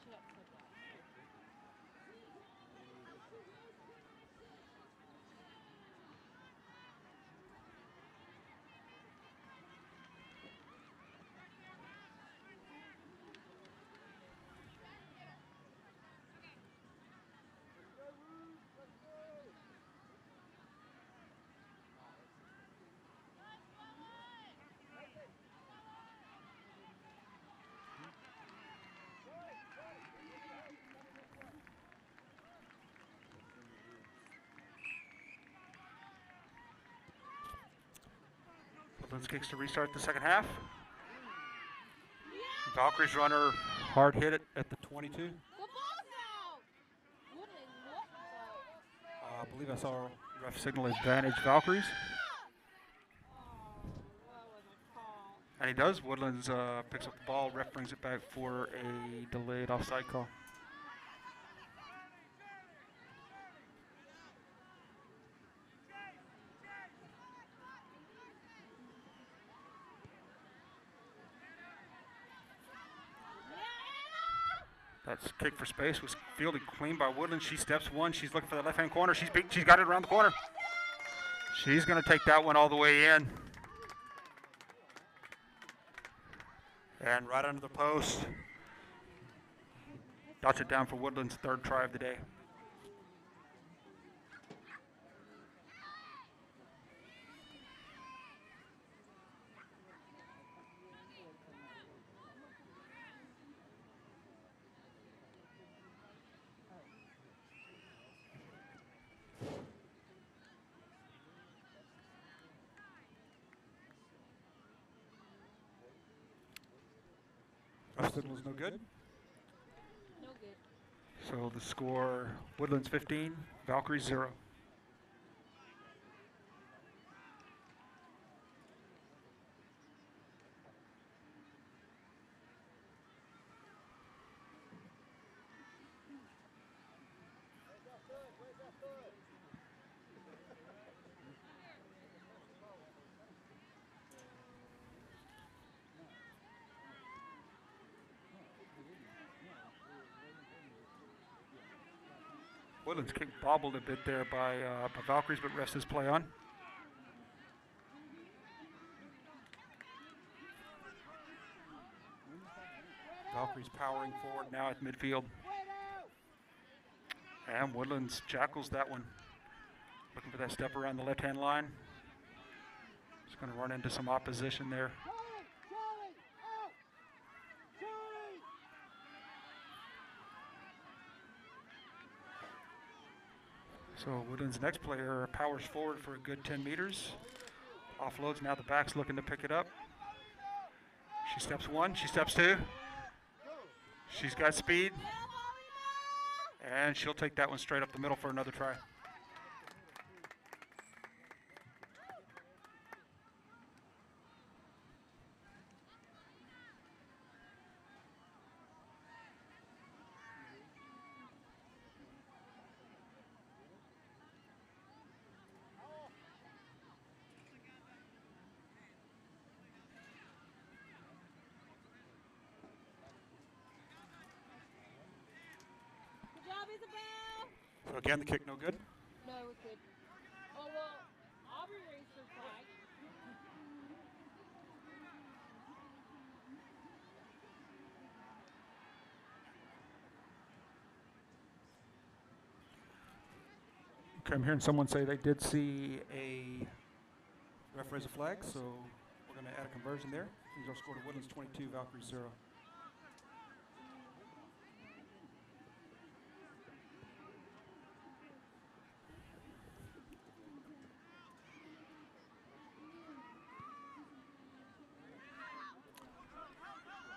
Shut up, shut up. Woodlands kicks to restart the second half. Valkyrie's runner hard hit it at the 22. The ball's out! Woodland, what the? I believe I saw. ref signal advantage Valkyries. Oh, that was a call. And he does. Woodlands picks up the ball. Ref brings it back for a delayed offside call. That's kick for space. Was fielded clean by Woodlands. She steps one. She's looking for the left-hand corner. She's got it around the corner. She's going to take that one all the way in. And right under the post. Dots it down for Woodlands' third try of the day. Ref signal is no good. No good. So the score, Woodlands 15, Valkyries 0. Woodlands kick bobbled a bit there by Valkyries, but rest his play on. Valkyries powering forward now at midfield. And Woodlands jackals that one. Looking for that step around the left-hand line. Just going to run into some opposition there. So Woodland's next player powers forward for a good 10 meters. Offloads, now the back's looking to pick it up. She steps one, she steps two. She's got speed. And she'll take that one straight up the middle for another try. Good job, Isabel! So again, the kick no good. No, it could. Oh, well, Aubrey raised her flag. Okay, I'm hearing someone say they did see a Ref raised a flag, so we're going to add a conversion there. These are scored to Woodlands 22, Valkyries 0.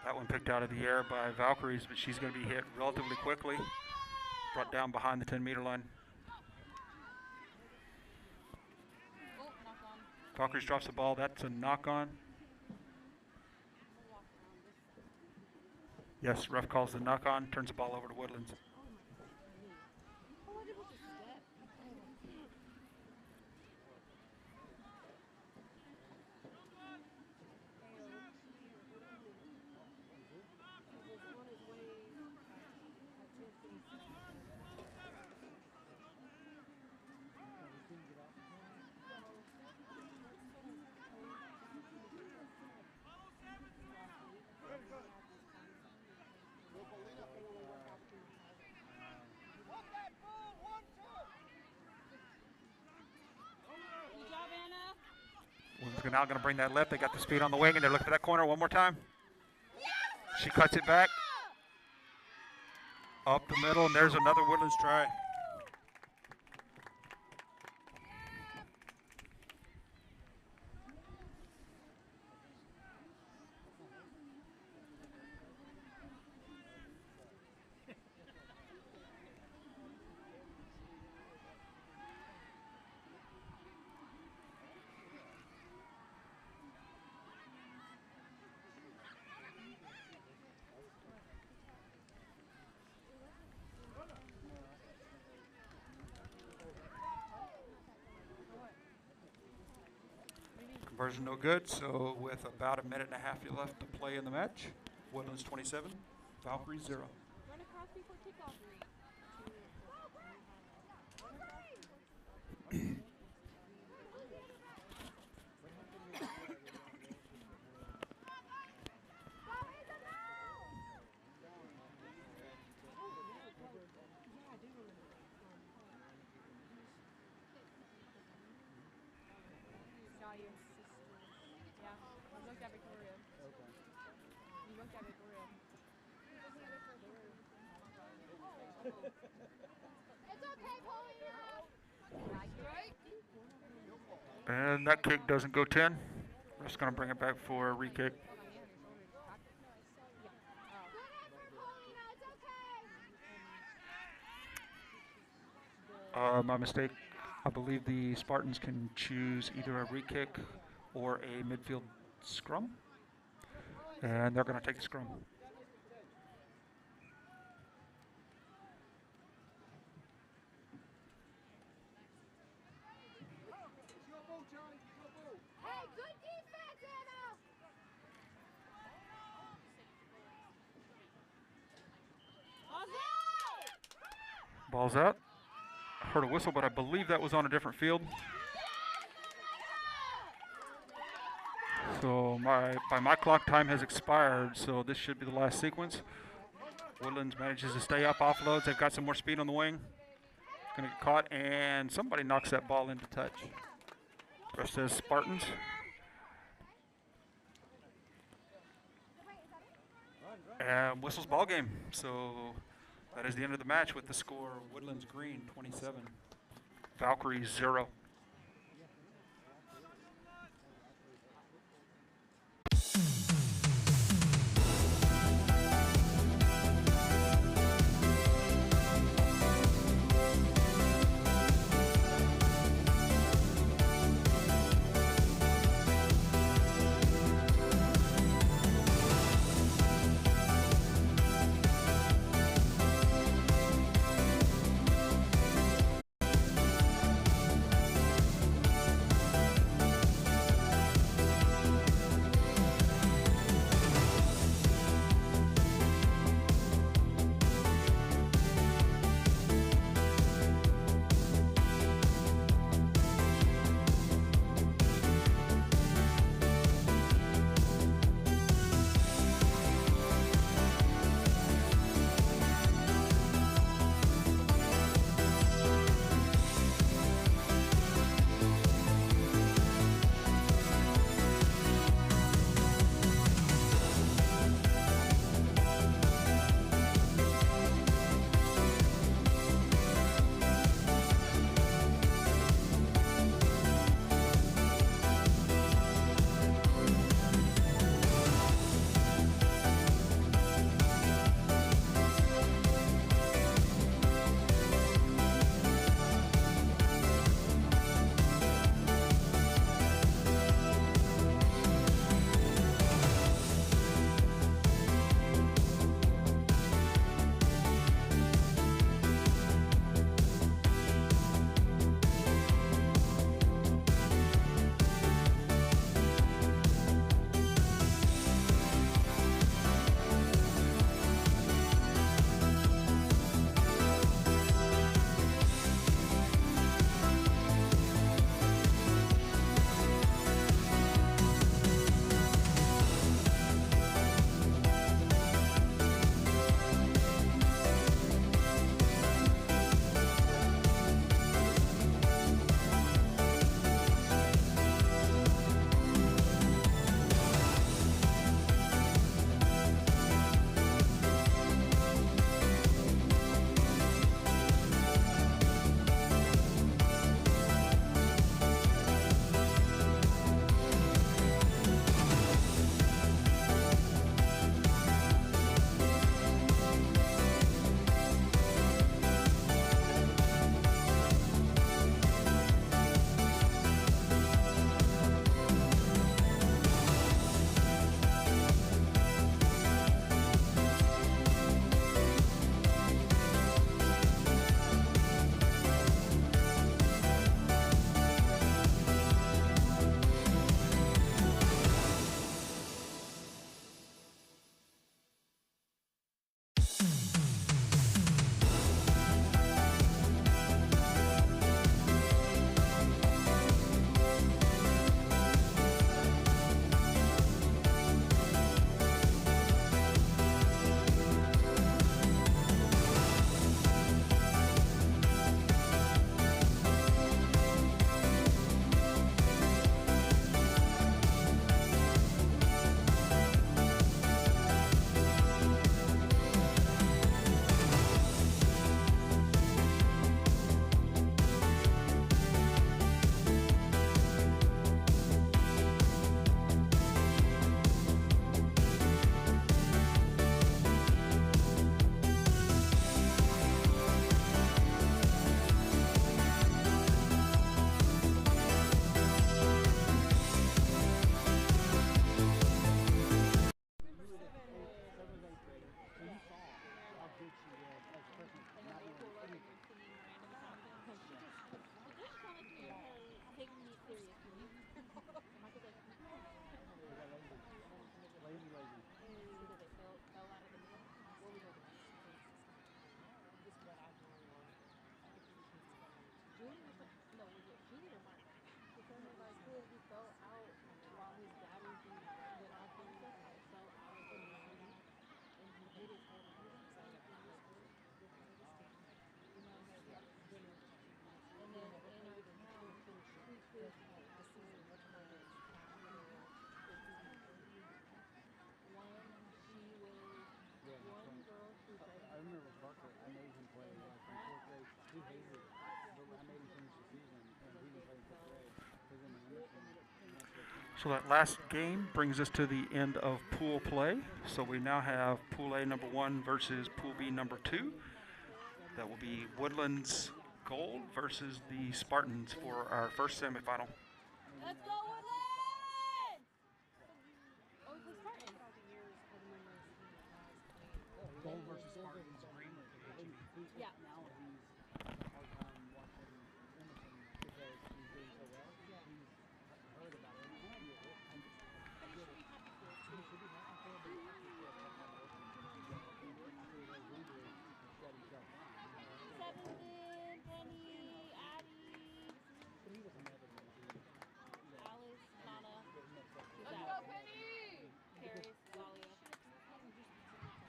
That one picked out of the air by Valkyries, but she's going to be hit relatively quickly. Brought down behind the 10-meter line. Oh, knock on. Valkyries drops the ball. That's a knock-on. Walk around this side. Yes, ref calls the knock-on, turns the ball over to Woodlands. Oh, I did with the step. now going to bring that left. They got the speed on the wing, and they're looking for that corner one more time. She cuts it back. Up the middle, and there's another Woodlands try. Conversion no good, so with about a minute and a half left to play in the match, Woodlands 27, Valkyries 0. Run across before kickoff. Yeah, I looked at Victoria. Okay. You looked at Victoria. It's okay, Polly. And that kick doesn't go 10. We're just going to bring it back for a re-kick. Good effort, Paulina. It's okay. My mistake. I believe the Spartans can choose either a re-kick or a midfield scrum. And they're going to take the scrum. Hey, good defense, Anna. Ball's out. I heard a whistle, but I believe that was on a different field. So by my clock, time has expired, so this should be the last sequence. Woodlands manages to stay up, offloads. They've got some more speed on the wing. It's going to get caught, and somebody knocks that ball into touch. Rest says Spartans. And whistles ball game. So that is the end of the match with the score Woodlands green 27. Valkyries 0. So that last game brings us to the end of pool play. So we now have Pool A number 1 versus Pool B number 2. That will be Woodlands Gold versus the Spartans for our first semifinal. Let's go, Woodland! Oh, we play Spartans. All the years I remember Gold versus Spartans, green with the HEB. Yeah. Now he's having a hard time watching Emerson because he's doing so well. Yeah. He's heard about it. And I get it. I get it. He should be happy for it, but he has to feel that kind of working. After those injuries, he shut himself down. Seventeen, Penny, Addie, But he was never going to be Alice, Nana, get mixed up with Let's that. go, Penny! Paris, Dahlia.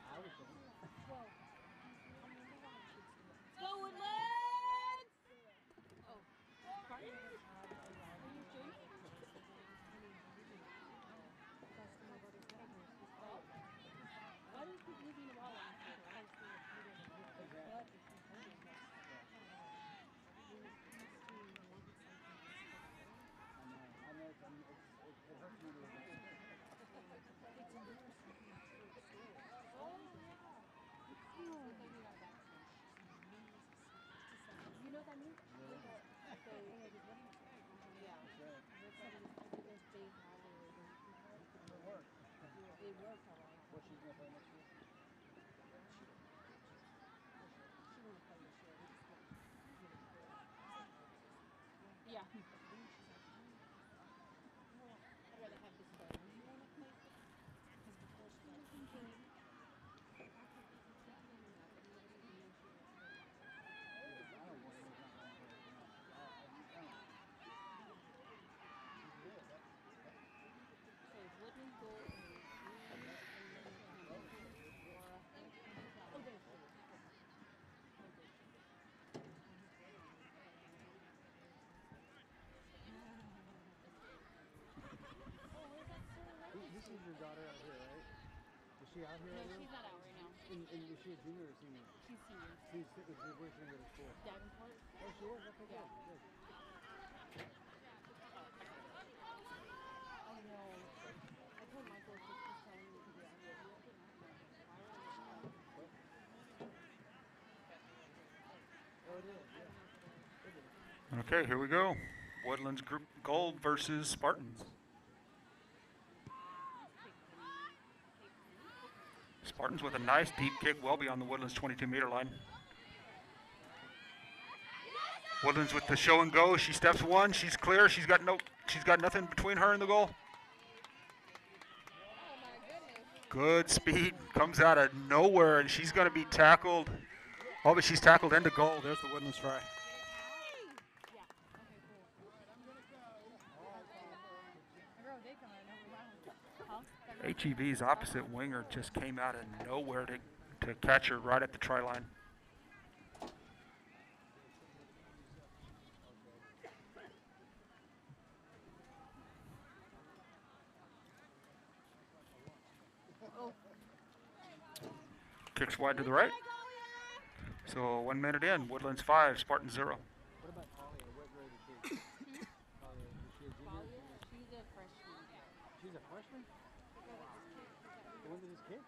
I was saying. Let's go, Woodlands! Oh, Spartans? Are you joining? Why do you keep moving the ball on? I know. It hurts me to lose. You know what that means? Yeah. So, yeah. That's right. Because they have It works. it works a lot. What she's going to play next year? She won't play this year. We just want, Yeah. I'd rather have this done. You want to play? Because before she got thinking. I don't want to lose that one. So it's Woodland Gold and green and then Laura. Oh, there's her. This is your daughter out here, right? Is she out here No, right now? she's not out right now. And is she a junior or senior? She's senior. Where's she going to go to school? Davenport. Oh, she is? Okay, Yeah. good. I know. I told Michael if he's telling me to do it, I'm like, you can have that. Why would I want to? Oh, it is, yeah. Okay, here we go. Woodlands Group Gold versus Spartans. Spartans with a nice deep kick well beyond the Woodlands 22-meter line. Woodlands with the show and go. She steps one. She's clear. She's got nothing between her and the goal. Good speed. Comes out of nowhere, and she's going to be tackled. Oh, but she's tackled into goal. There's the Woodlands try. HEB's opposite winger just came out of nowhere to catch her right at the try line. Kicks wide to the right. So 1 minute in, Woodlands 5, Spartans 0. What about Talia? What grade is she? Talia, is she a junior? She's a freshman. She's a freshman? The one that just kicked?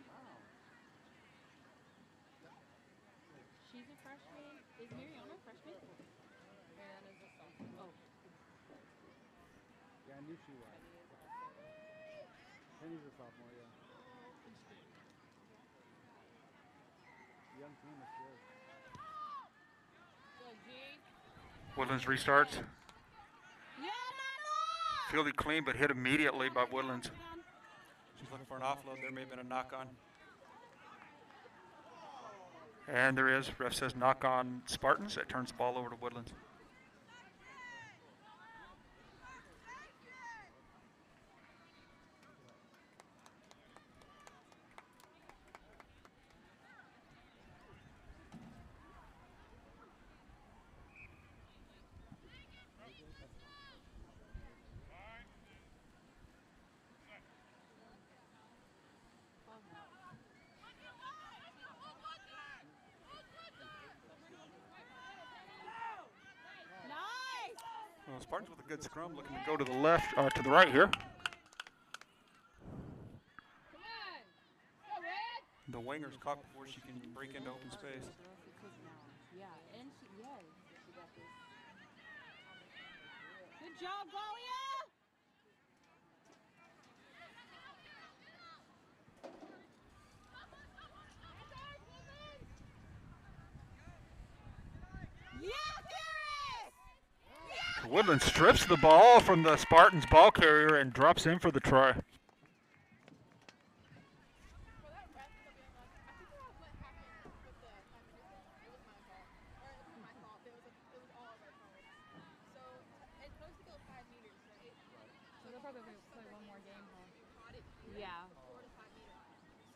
Wow. She's a freshman. Is Mariana a freshman? Mariana's a sophomore. Oh. Yeah, I knew she was. Penny's a sophomore, yeah. Young team is good. Go, G. Woodlands restarts. Fielded clean, but hit immediately by Woodlands. She's looking for an offload. There may have been a knock on. And there is. Ref says knock on Spartans. That turns the ball over to Woodlands. Spartans with a good scrum, looking to Go to the left, to the right here. the wingers caught before she can break into open space. Yeah, and she, yes, she got this. Good job, Galia! Woodland strips the ball from the Spartans ball carrier and drops in for the try. So they'll probably play one more game, huh? Yeah.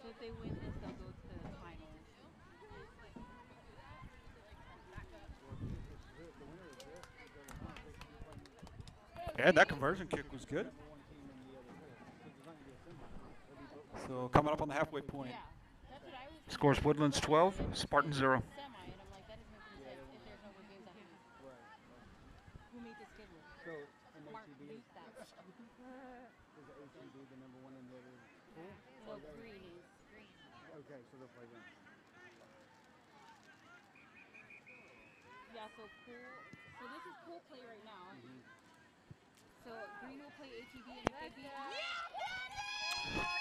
So if they win this, they'll go to the finals. And that conversion kick was good. So coming up on the halfway point. Yeah, that's what I was Scores Woodlands 12, Spartans 0. semi, and I'm like, that doesn't make any sense if there's no more games after this. Who made the schedule? So, Mark MATB beat that. is ATB the number one in the pool? No, green is green. Okay, so they'll play them. Yeah, so pool. So this is pool play right now. So green will play ATB, and if they beat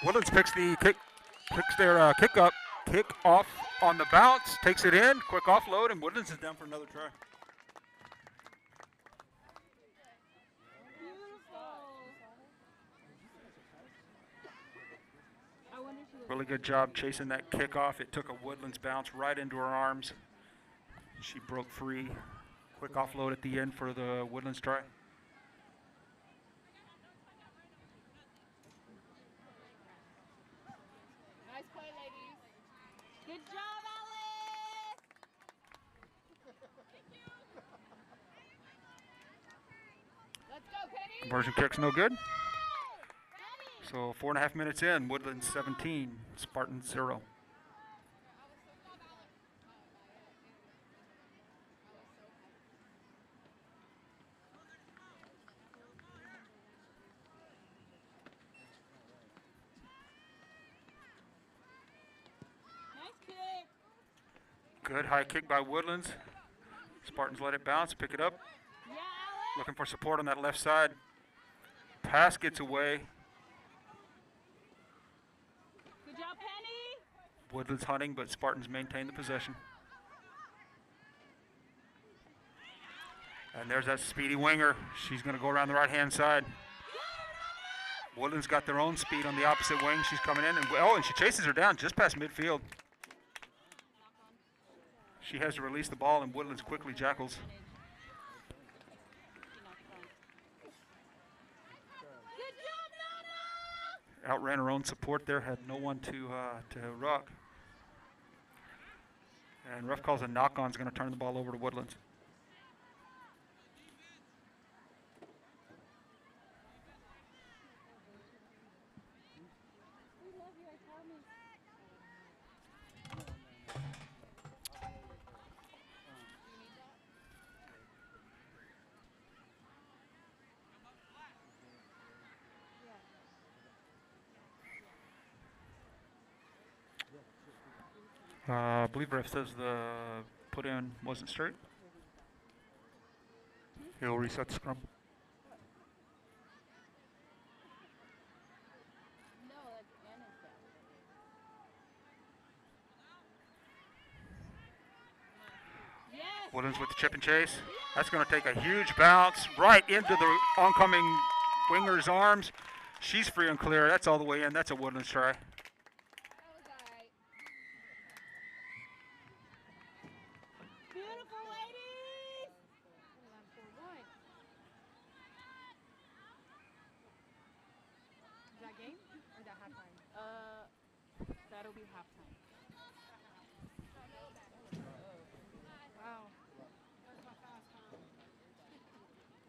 Woodlands picks their kick off on the bounce, takes it in, quick offload, and Woodlands is down for another try. I wonder if she was Really good job chasing that kick off. It took a Woodlands bounce right into her arms. She broke free. Quick offload at the end for the Woodlands try. Nice play, ladies. good job, Alice. Let's go, Penny. Conversion kick's no good. So 4.5 minutes in, Woodlands 17, Spartans 0. Nice kick. Good high kick by Woodlands. Spartans let it bounce, pick it up. Yeah, Alice. Looking for support on that left side. Pass gets away. Good job, Penny. Woodlands hunting, but Spartans maintain the possession. And there's that speedy winger. She's going to go around the right-hand side. Woodlands got their own speed on the opposite wing. She's coming in, and and she chases her down just past midfield. She has to release the ball, and Woodlands quickly jackals. Good job, Nana. Outran her own support there, had no one to ruck. And ref calls a knock-on, is going to turn the ball over to Woodlands. I believe ref says the put in wasn't straight. He'll reset the scrum. No, that's Anna's bad. Yes. Woodlands with the chip and chase. That's going to take a huge bounce right into the oncoming winger's arms. She's free and clear. That's all the way in. That's a Woodlands try. Beautiful, ladies. Is that game or is that halftime? That'll be halftime. Wow.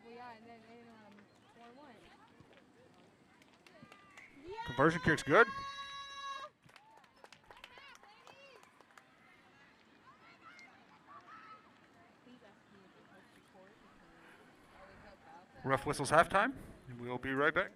Well, yeah, and then 4-1. Conversion kick's good. Please ask me if it helps record because I always help out. Ref whistles halftime. We'll be right back.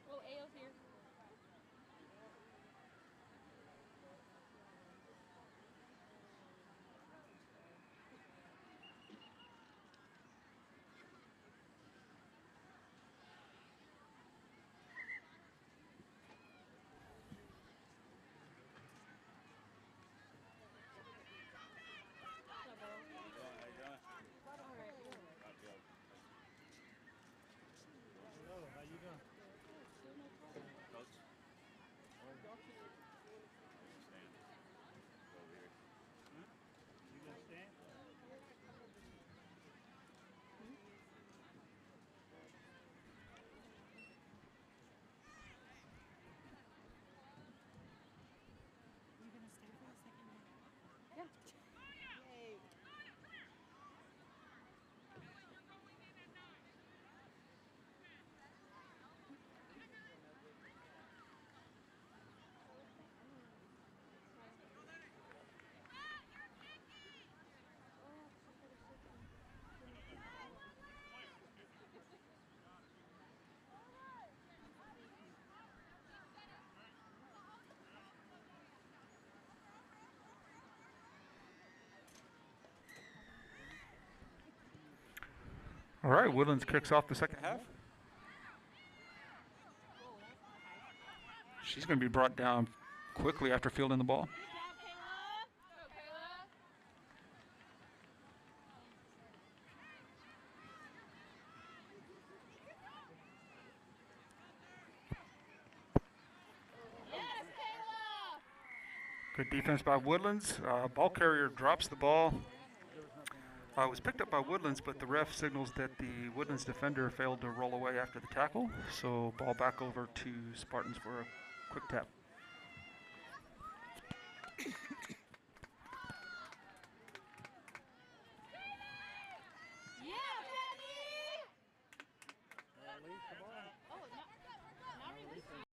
Oh, Ao's here. Hello, how you doing? You gonna stand? All right, Woodlands kicks off the second half. She's going to be brought down quickly after fielding the ball. Good defense by Woodlands. Ball carrier drops the ball. It was picked up by Woodlands, but the ref signals that the Woodlands defender failed to roll away after the tackle. So ball back over to Spartans for a quick tap.